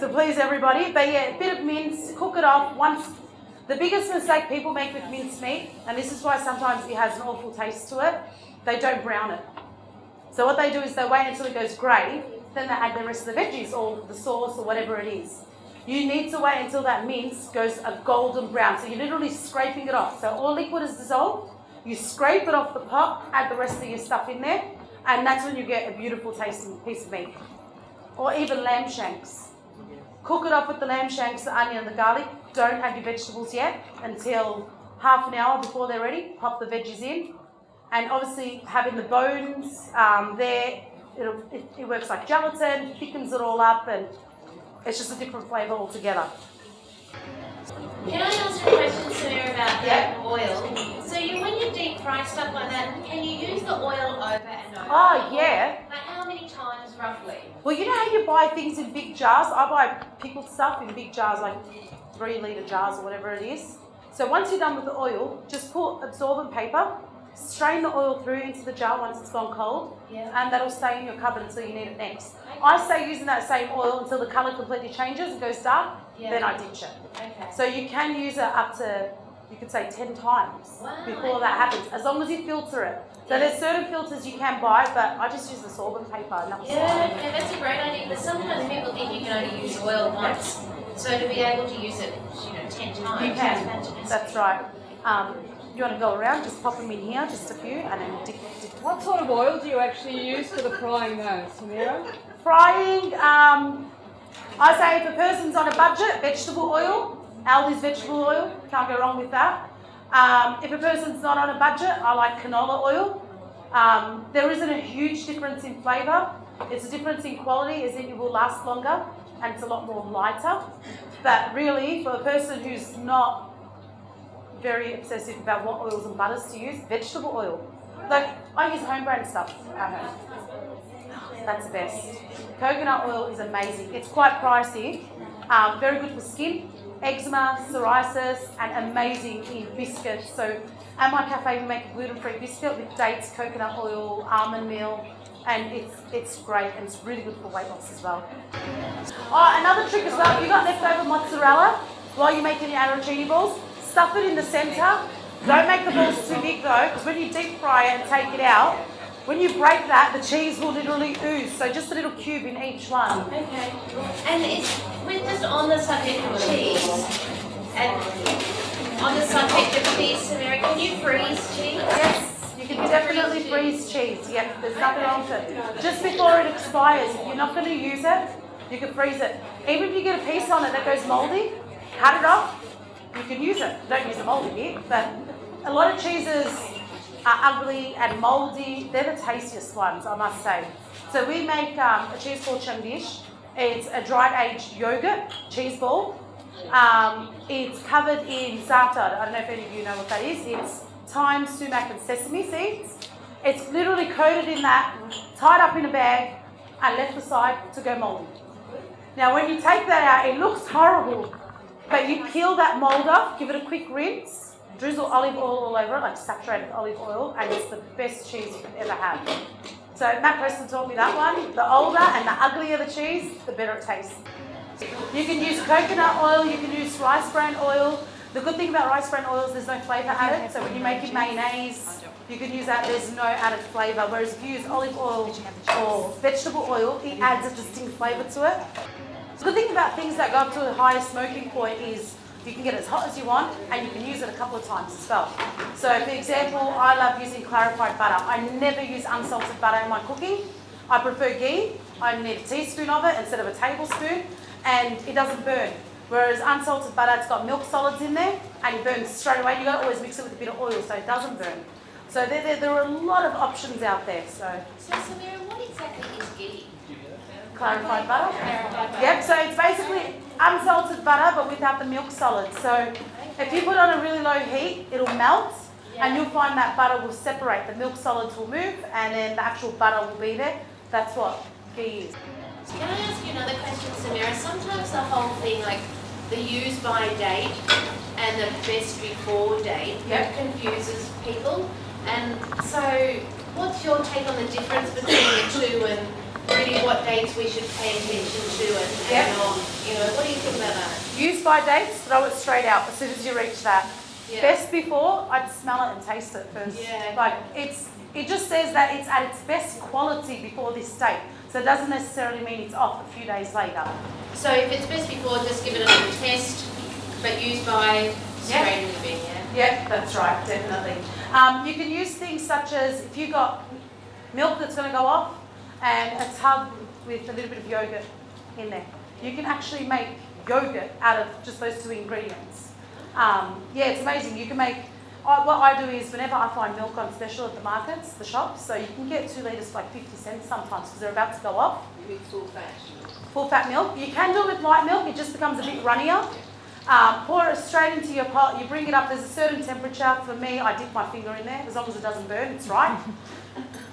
please everybody. But yeah, a bit of mince, cook it off. The biggest mistake people make with minced meat, and this is why sometimes it has an awful taste to it, they don't brown it. So what they do is they wait until it goes grey, then they add the rest of the veggies or the sauce or whatever it is. You need to wait until that mince goes a golden brown. So you're literally scraping it off. So all liquid is dissolved. You scrape it off the pot, add the rest of your stuff in there, and that's when you get a beautiful tasting piece of meat. Or even lamb shanks. Cook it up with the lamb shanks, the onion and the garlic. Don't add your vegetables yet until half an hour before they're ready. Pop the veggies in. And obviously having the bones there, it works like gelatin, thickens it all up, and it's just a different flavour altogether. Can I ask a question, Samira, about the oil? So when you deep fry stuff like that, can you use the oil over and over? Oh, yeah. Like how many times roughly? Well, you know how you buy things in big jars? I buy pickled stuff in big jars, like 3-litre jars or whatever it is. So once you're done with the oil, just put absorbent paper, strain the oil through into the jar once it's gone cold, and that'll stay in your cupboard until you need it next. I say using that same oil until the colour completely changes and goes dark, then I ditch it. Okay. So you can use it up to, you could say 10 times before that happens, as long as you filter it. So there's certain filters you can buy, but I just use the sorbent paper and that was Okay, that's a great idea, but sometimes people think you can only use oil once. So to be able to use it, 10 times. You can, that's right. You want to go around, just pop them in here, just a few, and then dip. What sort of oil do you actually use for the frying those, Samira? Frying, I say if a person's on a budget, vegetable oil. Aldi's vegetable oil, can't go wrong with that. If a person's not on a budget, I like canola oil. There isn't a huge difference in flavour. It's a difference in quality, as in it will last longer, and it's a lot more lighter. But really, for a person who's not very obsessive about what oils and butters to use, vegetable oil. Like, I use home brand stuff at home. That's the best. Coconut oil is amazing. It's quite pricey, very good for skin, eczema, psoriasis, and amazing in biscuits. So at my cafe we make a gluten-free biscuit with dates, coconut oil, almond meal, and it's great, and it's really good for weight loss as well. Oh, another trick as well, if you've got leftover mozzarella while you're making your arancini balls, stuff it in the centre. Don't make the balls too big though, because when you deep fry it and take it out, when you break that, the cheese will literally ooze. So just a little cube in each one. Okay. And we're just on the subject of cheese, and on the subject of cheese, Samira, can you freeze cheese? Yes, you can definitely freeze cheese. Yep, there's nothing wrong with it. Just before it expires, if you're not going to use it, you can freeze it. Even if you get a piece on it that goes mouldy, cut it off, you can use it. Don't use a mouldy bit, but a lot of cheeses are ugly and mouldy. They're the tastiest ones, I must say. So we make a cheese ball dish. It's a dried aged yogurt cheese ball. It's covered in za'atar. I don't know if any of you know what that is. It's thyme, sumac and sesame seeds. It's literally coated in that, tied up in a bag and left aside to go mouldy. Now when you take that out, it looks horrible, but you peel that mould off, give it a quick rinse, drizzle olive oil all over it, like saturated olive oil, and it's the best cheese you could ever have. So Matt Preston taught me that one. The older and the uglier the cheese, the better it tastes. You can use coconut oil, you can use rice bran oil. The good thing about rice bran oil is there's no flavour added, so when you make your mayonnaise, you can use that, there's no added flavour. Whereas if you use olive oil or vegetable oil, it adds a distinct flavour to it. The good thing about things that go up to a higher smoking point is you can get it as hot as you want and you can use it a couple of times as well. So for example, I love using clarified butter. I never use unsalted butter in my cooking. I prefer ghee. I need a teaspoon of it instead of a tablespoon, and it doesn't burn. Whereas unsalted butter, it's got milk solids in there and it burns straight away. You've got to always mix it with a bit of oil so it doesn't burn. So there are a lot of options out there. So Samira, what exactly is ghee? clarified butter. Clarified butter. Yep, so it's basically unsalted butter but without the milk solids. So if you put on a really low heat, it'll melt and you'll find that butter will separate. The milk solids will move and then the actual butter will be there. That's what ghee is. Can I ask you another question, Samira? Sometimes the whole thing, like the use by date and the best before date, confuses people. And so, what's your take on the difference between the two, and really what dates we should pay attention to and not? You know, what do you think about that? Use by dates, throw it straight out as soon as you reach that. Yeah. Best before, I'd smell it and taste it first. Yeah. Like it just says that it's at its best quality before this date. So it doesn't necessarily mean it's off a few days later. So if it's best before, just give it a little test, but use by straight in the bin, yeah? Yep, that's right, definitely. You can use things such as if you got milk that's going to go off and a tub with a little bit of yogurt in there. You can actually make yogurt out of just those two ingredients. It's amazing. You can make, what I do is whenever I find milk on special at the markets, the shops, so you can get 2 litres for like 50 cents sometimes because they're about to go off. With full fat. Full fat milk. You can do it with light milk, it just becomes a bit runnier. Pour it straight into your pot, you bring it up, there's a certain temperature. For me, I dip my finger in there, as long as it doesn't burn, it's right.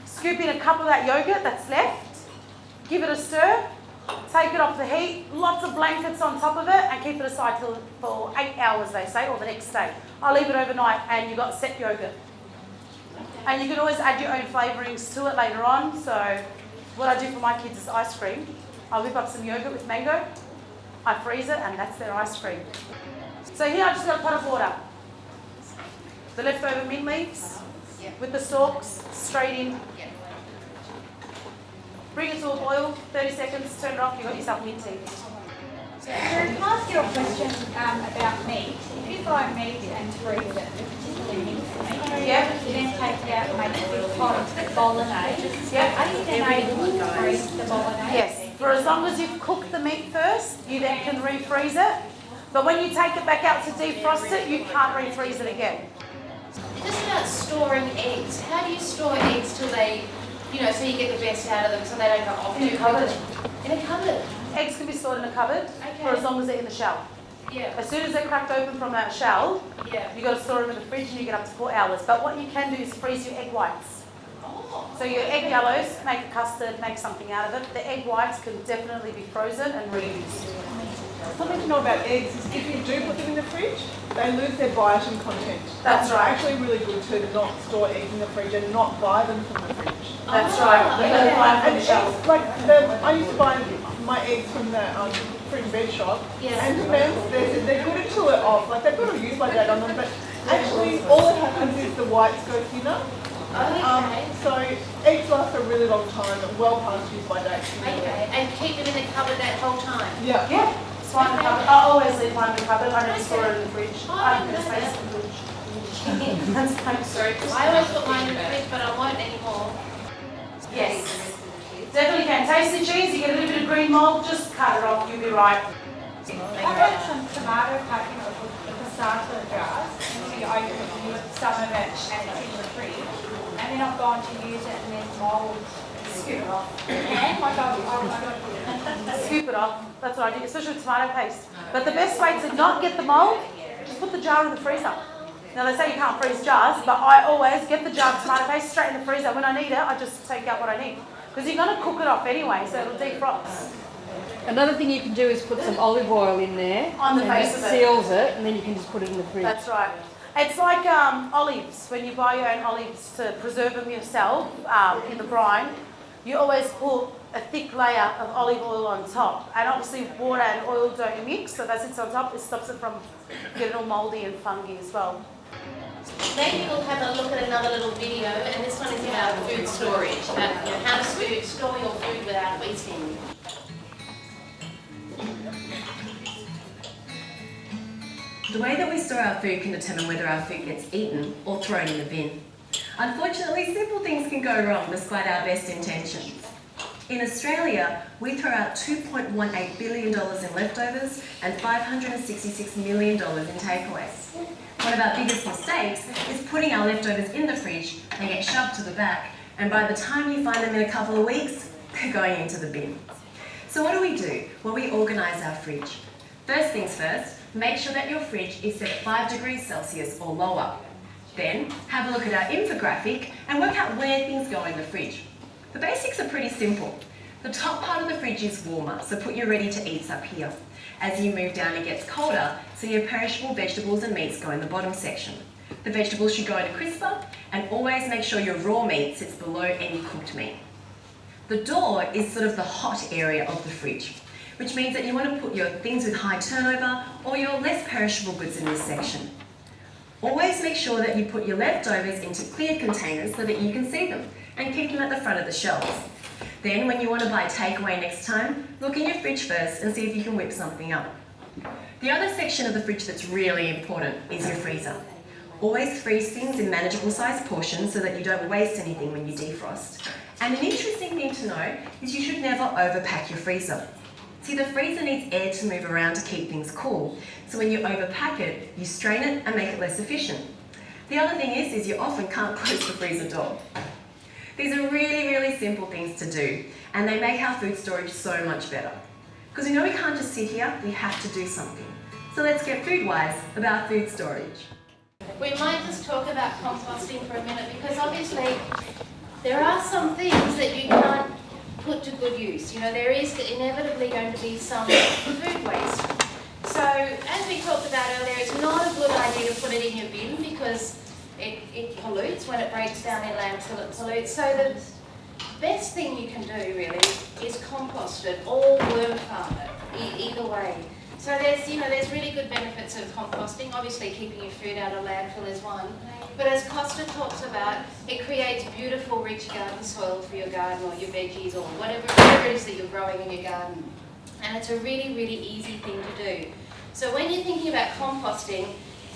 Scoop in a cup of that yogurt that's left, give it a stir, take it off the heat, lots of blankets on top of it, and keep it aside for 8 hours, they say, or the next day. I leave it overnight and you've got set yogurt. And you can always add your own flavourings to it later on. So what I do for my kids is ice cream. I whip up some yogurt with mango, I freeze it, and that's their ice cream. So here I just got a pot of water. The leftover mint leaves with the stalks straight in. Bring it to a boil, 30 seconds, turn it off, you've got yourself mint tea. Can I ask you a question about meat? If you buy meat and freeze it, particularly minced meat, you then take it out and make a big pot of bolognese. Are you then able to freeze the bolognese? Yes, for as long as you've cooked the meat first, you then can refreeze it. But when you take it back out to defrost it, you can't refreeze it again. Just about storing eggs. How do you store eggs till they, so you get the best out of them so they don't go off? In a cupboard. In a cupboard? Eggs can be stored in a cupboard for as long as they're in the shell. Yeah. As soon as they're cracked open from that shell, Yeah. you've got to store them in the fridge and you get up to 4 hours. But what you can do is freeze your egg whites. Oh. So your egg yellows, make a custard, make something out of it. The egg whites can definitely be frozen and reused. Something to know about eggs is if you do put them in the fridge, they lose their biotin content. That's right. It's actually really good to not store eggs in the fridge and not buy them from the fridge. That's right. You gotta buy them from And the shelf. eggs, I used to buy my eggs from the fruit and veg shop, Yeah. and to them, they're good until they're off. Like they've got a use by date on them, but actually all that happens is the whites go thinner. Okay. So eggs last a really long time, well past use by date. Okay. And keep them in the cupboard that whole time? Yeah. Yeah, it's one in the cupboard. I always leave one in the cupboard. I never store it in the fridge. I don't get space in the fridge. That's fine. Sorry. I always put mine in the fridge, but I won't anymore. Yes. Definitely can. Taste the cheese, you get a little bit of green mold, just cut it off, you'll be right. I've had some tomato packing with the starter jars, and you open it and use some of it and it's in the fridge. And then I've gone to use it and there's mold. Scoop it off. And like I Scoop it off. That's what I do, especially with tomato paste. But the best way to not get the mold, just put the jar in the freezer. Now they say you can't freeze jars, but I always get the jar of tomato paste straight in the freezer. When I need it, I just take out what I need. Because you're going to cook it off anyway, so it'll defrost. Another thing you can do is put some olive oil in there. On the and face it of it. seals it, and then you can just put it in the fridge. That's right. It's like olives. When you buy your own olives to preserve them yourself in the brine, you always put a thick layer of olive oil on top. And obviously water and oil don't mix, so that sits on top. It stops it from getting all mouldy and funky as well. Maybe we'll have a look at another little video, and this one is about food storage, about how to store your food without wasting. The way that we store our food can determine whether our food gets eaten or thrown in the bin. Unfortunately, simple things can go wrong despite our best intentions. In Australia, we throw out $2.18 billion in leftovers and $566 million in takeaways. One of our biggest mistakes is putting our leftovers in the fridge. They get shoved to the back, and by the time you find them in a couple of weeks, they're going into the bin. So what do? Well, we organise our fridge. First things first, make sure that your fridge is set at 5 degrees Celsius or lower. Then, have a look at our infographic and work out where things go in the fridge. The basics are pretty simple. The top part of the fridge is warmer, so put your ready to eats up here. As you move down, it gets colder, so your perishable vegetables and meats go in the bottom section. The vegetables should go in a crisper, and always make sure your raw meat sits below any cooked meat. The door is sort of the hot area of the fridge, which means that you want to put your things with high turnover or your less perishable goods in this section. Always make sure that you put your leftovers into clear containers so that you can see them, and keep them at the front of the shelves. Then, when you want to buy takeaway next time, look in your fridge first and see if you can whip something up. The other section of the fridge that's really important is your freezer. Always freeze things in manageable sized portions so that you don't waste anything when you defrost. And an interesting thing to know is you should never overpack your freezer. See, the freezer needs air to move around to keep things cool, so when you overpack it, you strain it and make it less efficient. The other thing is you often can't close the freezer door. These are really, really simple things to do, and they make our food storage so much better. Because we can't just sit here, we have to do something. So let's get food wise about food storage. We might just talk about composting for a minute, because obviously there are some things that you can't put to good use. There is inevitably going to be some food waste. So as we talked about earlier, it's not a good idea to put it in your bin because it pollutes. When it breaks down in landfill, it pollutes. So the best thing you can do really is compost it or worm farm it, either way. So there's really good benefits of composting. Obviously keeping your food out of landfill is one. But as Costa talks about, it creates beautiful rich garden soil for your garden or your veggies or whatever it is that you're growing in your garden. And it's a really, really easy thing to do. So when you're thinking about composting,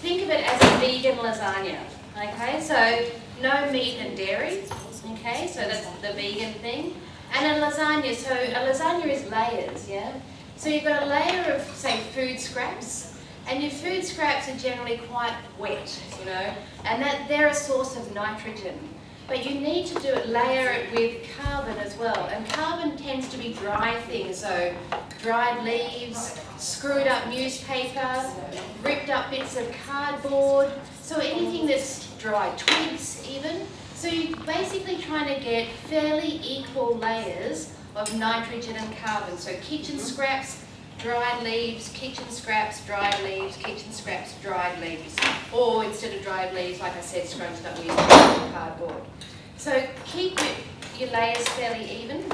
think of it as a vegan lasagna. Okay, so no meat and dairy, okay, so that's the vegan thing. And a lasagna is layers, yeah? So you've got a layer of, say, food scraps, and your food scraps are generally quite wet, and they're a source of nitrogen. But you need to layer it with carbon as well, and carbon tends to be dry things, so dried leaves, screwed up newspaper, ripped up bits of cardboard, so anything that's dry, twigs even. So you're basically trying to get fairly equal layers of nitrogen and carbon. So kitchen scraps, dried leaves, kitchen scraps, dried leaves, kitchen scraps, dried leaves. Or instead of dried leaves, like I said, scrunched up newspaper and cardboard. So keep your layers fairly even.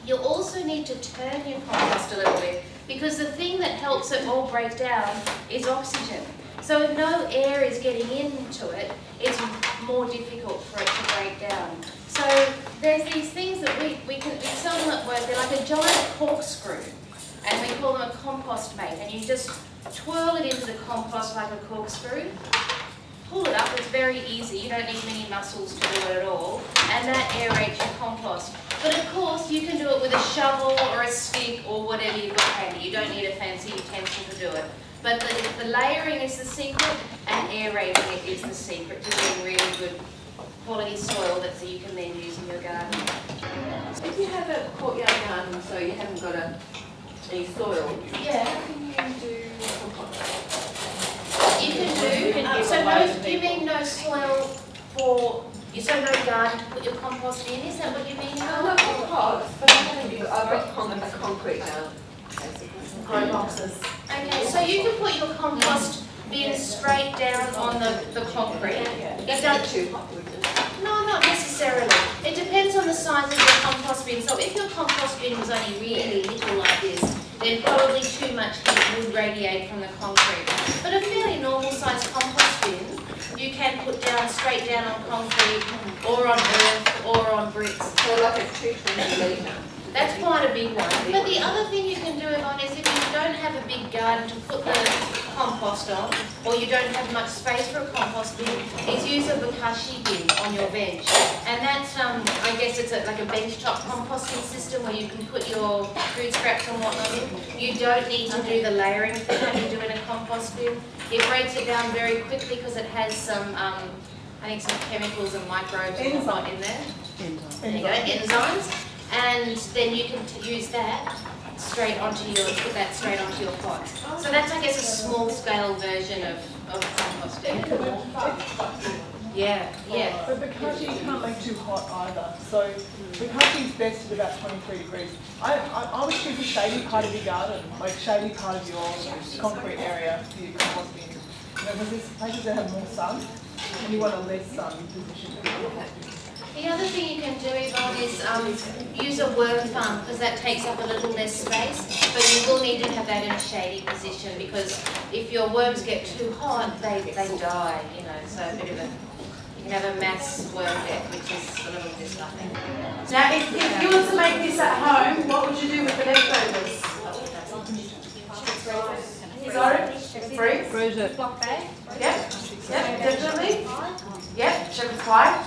You'll also need to turn your compost a little bit, because the thing that helps it all break down is oxygen. So if no air is getting into it, it's more difficult for it to break down. So there's these things that we sell them at work. They're like a giant corkscrew, and we call them a compost mate. And you just twirl it into the compost like a corkscrew. Pull it up, it's very easy. You don't need many muscles to do it at all. And that aerates your compost. But of course, you can do it with a shovel or a stick or whatever you've got handy. You don't need a fancy utensil to do it. But the layering is the secret, and aerating it is the secret to getting really good quality soil that you can then use in your garden. If you have a courtyard garden, so you haven't got any soil, yeah, how can you do compost? You can do. Do you mean no soil for? So no garden to put your compost in? Is that what you mean? Not compost, but I've got a concrete garden, basically. Grow boxes. Okay, so you can put your compost bin straight down on the concrete. That's not too hot, would it? No, not necessarily. It depends on the size of your compost bin. if your compost bin was only really little like this, then probably too much heat would radiate from the concrete. But a fairly normal sized compost bin, you can put down straight down on concrete or on earth or on bricks. So like a 220 litre. That's quite a big one. But the other thing you can do, Yvonne, is if you don't have a big garden to put the compost on, or you don't have much space for a compost bin, is use a bokashi bin on your bench. And that's, I guess it's like a benchtop composting system where you can put your food scraps and whatnot in. You don't need to do the layering thing that you do in a compost bin. It breaks it down very quickly because it has some, I think some chemicals and microbes and whatnot in there. There you go, enzymes. And then you can use that straight onto your, put that straight onto your pot. So that's, I guess, a small scale version of composting. Yeah. But bokashi you can't make too hot either. So bokashi is best at about 23 degrees. I would choose a shady part of your garden, like shady part of your concrete area for your composting. Because there's places that have more sun, and you want a less sun position. The other thing you can do, Yvonne, is use a worm farm because that takes up a little less space, but you will need to have that in a shady position because if your worms get too hot, they die, you know, so a bit of a, you can have a mass worm death, which is a little disgusting. Now, if you were to make this at home, what would you do with the leftovers? Sorry? Freeze it. Yep, definitely. Yep, shepherd's pie.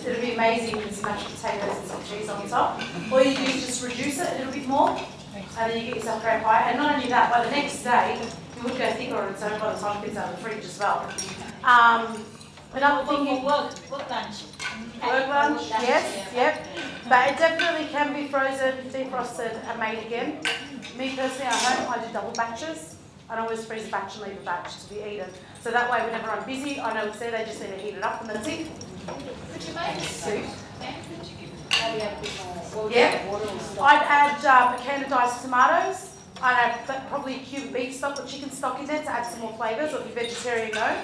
It'll be amazing with some mashed potatoes and some cheese on top. Or you can just reduce it a little bit more, and then you get yourself crab pie. And not only that, by the next day, you would go thicker on its own by the time it gets out of the fridge as well. Another thing, Work lunch. work lunch, yes, yep. But it definitely can be frozen, defrosted, and made again. Me personally at home, I do double batches. I always freeze a batch and leave a batch to be eaten. So that way, whenever I'm busy, I know it's there, they just need to heat it up and that's it. Could you make a soup? Yeah. I'd add a can of diced tomatoes. I'd add probably a cube of beef stock or chicken stock in there to add some more flavours, or if you're vegetarian, no.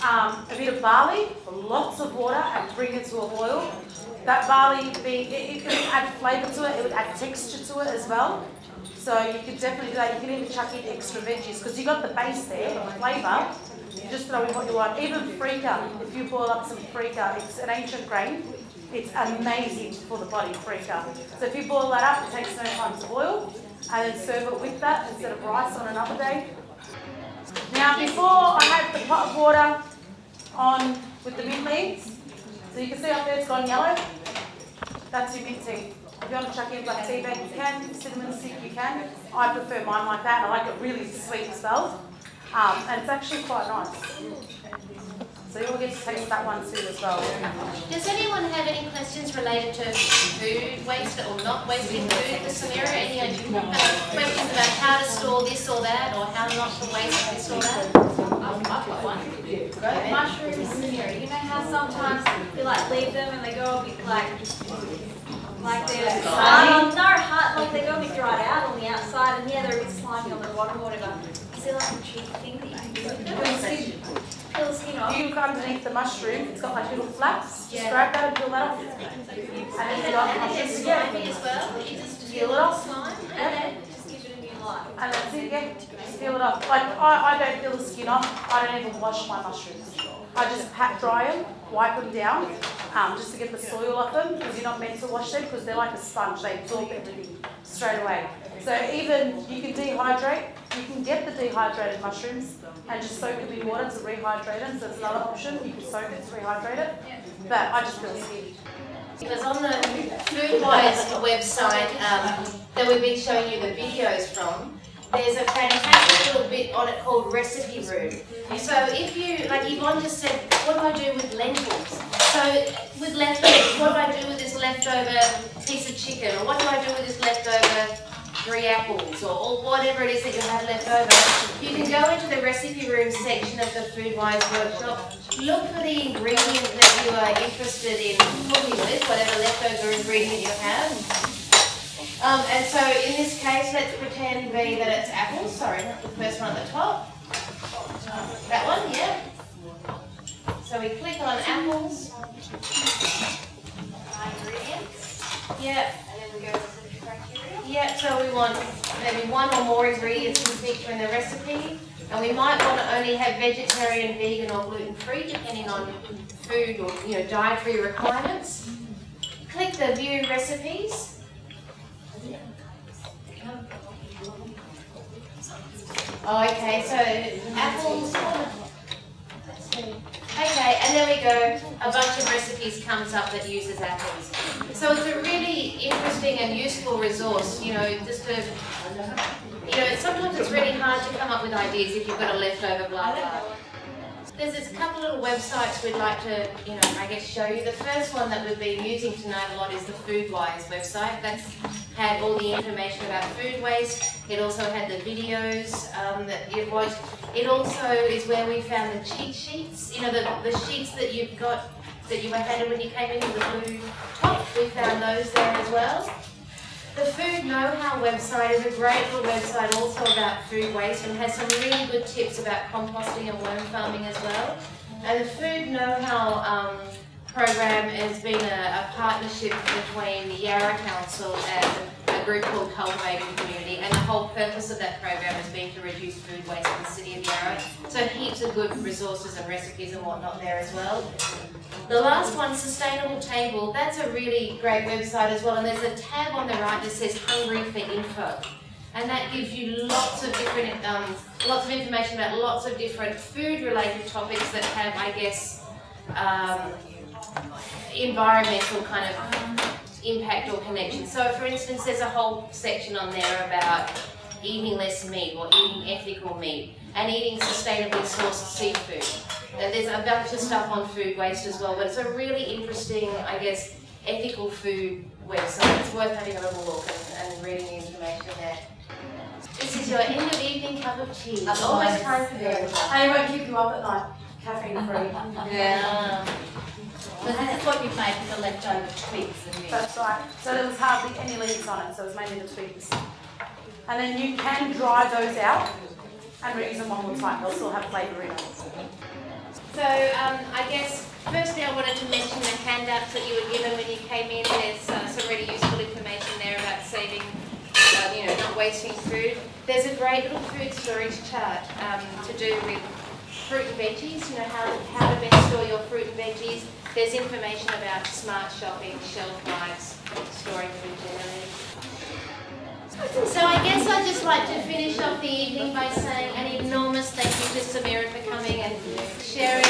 A bit of barley, lots of water, and bring it to a boil. That barley, it can add flavour to it, it would add texture to it as well. So you could definitely do that. You can even chuck in extra veggies because you got the base there, the flavour. You just throw in what you want. Even freekeh, if you boil up some freekeh, it's an ancient grain. It's amazing for the body, freekeh. So if you boil that up, it takes no time to boil, and then serve it with that instead of rice on another day. Now before I had the pot of water on with the mint leaves, so you can see up there it's gone yellow. That's your mint tea. If you want to chuck in black tea bag, you can. Cinnamon stick, you can. I prefer mine like that. I like it really sweet smell. And it's actually quite nice. So you'll get to taste that one too as well. Does anyone have any questions related to food waste or not wasting food in the scenario? Any questions about how to store this or that, or how not to waste this or that? I've got one. Mushrooms scenario. You know how sometimes you like leave them and they go a bit like they're hard, like they go a bit dried out on the outside, and yeah, they're a bit slimy on the bottom or whatever. Is there like a cheap thing that you can do with them? Peel the skin off. You look underneath the mushroom, it's got like little flaps. Just grab that and peel that off. And then peel off the mushrooms again. As well, you just Peel it off. slime. And then just give it a new life. And that's it, yeah. Just peel it off. Like I don't peel the skin off. I don't even wash my mushrooms. I just pat dry them, wipe them down, just to get the soil off them, because you're not meant to wash them because they're like a sponge. They absorb everything straight away. So even you can dehydrate. You can get the dehydrated mushrooms and just soak them in water to rehydrate them. So that's another option. You can soak it to rehydrate it. But I just peel the skin. Because on the Foodwise website that we've been showing you the videos from, there's a fantastic little bit on it called Recipe Room. So if you, like Yvonne just said, what do I do with lentils? So with leftovers, what do I do with this leftover piece of chicken? Or what do I do with this leftover 3 apples? Or whatever it is that you have left over. You can go into the Recipe Room section of the Foodwise workshop, look for the ingredient that you are interested in cooking with, whatever leftover ingredient you have. And so in this case, let's pretend that it's apples. Sorry, not the first one at the top. That one, yeah. So we click on apples. Ingredients. Yeah, and then we go to Yeah, so we want maybe one or more ingredients to feature in the recipe, and we might want to only have vegetarian, vegan, or gluten-free, depending on food or dietary requirements. Click the View Recipes. Oh, okay, so apples. Okay, and there we go. A bunch of recipes comes up that uses apples. So it's a really interesting and useful resource, just to, sometimes it's really hard to come up with ideas if you've got a leftover blah blah. There's a couple little websites we'd like to, show you. The first one that we've been using tonight a lot is the Foodwise website. That's had all the information about food waste. It also had the videos that you've watched. It also is where we found the cheat sheets. The sheets that you've got, that you were handed when you came in with the blue top. We found those there as well. The Food Know-How website is a great little website also about food waste and has some really good tips about composting and worm farming as well. And the Food Know-How program has been a partnership between the Yarra Council and a group called Cultivating Community, and the whole purpose of that program has been to reduce food waste in the city of Yarra. So heaps of good resources and recipes and whatnot there as well. The last one, Sustainable Table, that's a really great website as well, and there's a tab on the right that says Hungry for Info. And that gives you lots of different, lots of information about lots of different food-related topics that have, environmental kind of impact or connection. So, for instance, there's a whole section on there about eating less meat or eating ethical meat and eating sustainably sourced seafood. And there's a bunch of stuff on food waste as well, but it's a really interesting, ethical food website. It's worth having a little look and reading the information there. This is your end of evening cup of tea. It's always time for bed. And it won't keep you up at night. Caffeine free. Yeah. So this is what you've made with the leftover twigs and meat. That's right. So there was hardly any leaves on it, so it was mainly the twigs. And then you can dry those out and reuse them one more time. They'll still have flavour in them. So firstly I wanted to mention the handouts that you were given when you came in. There's some really useful information there about saving, not wasting food. There's a great little food storage chart to do with fruit and veggies, how to best store your fruit and veggies. There's information about smart shopping, shelf lives, storing food generally. So I'd just like to finish off the evening by saying an enormous thank you to Samira for coming and sharing.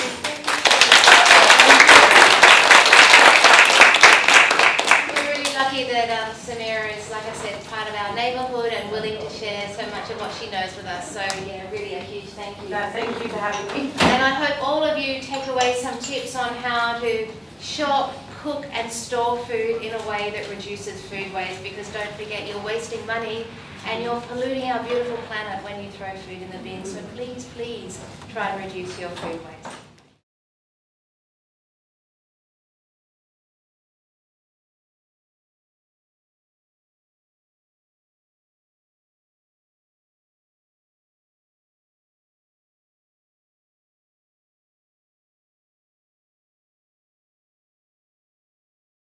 We're really lucky that Samira is, like I said, part of our neighbourhood and willing to share so much of what she knows with us. So really a huge thank you. No, thank you for having me. And I hope all of you take away some tips on how to shop, cook and store food in a way that reduces food waste, because don't forget, you're wasting money and you're polluting our beautiful planet when you throw food in the bin. So please, please try and reduce your food waste.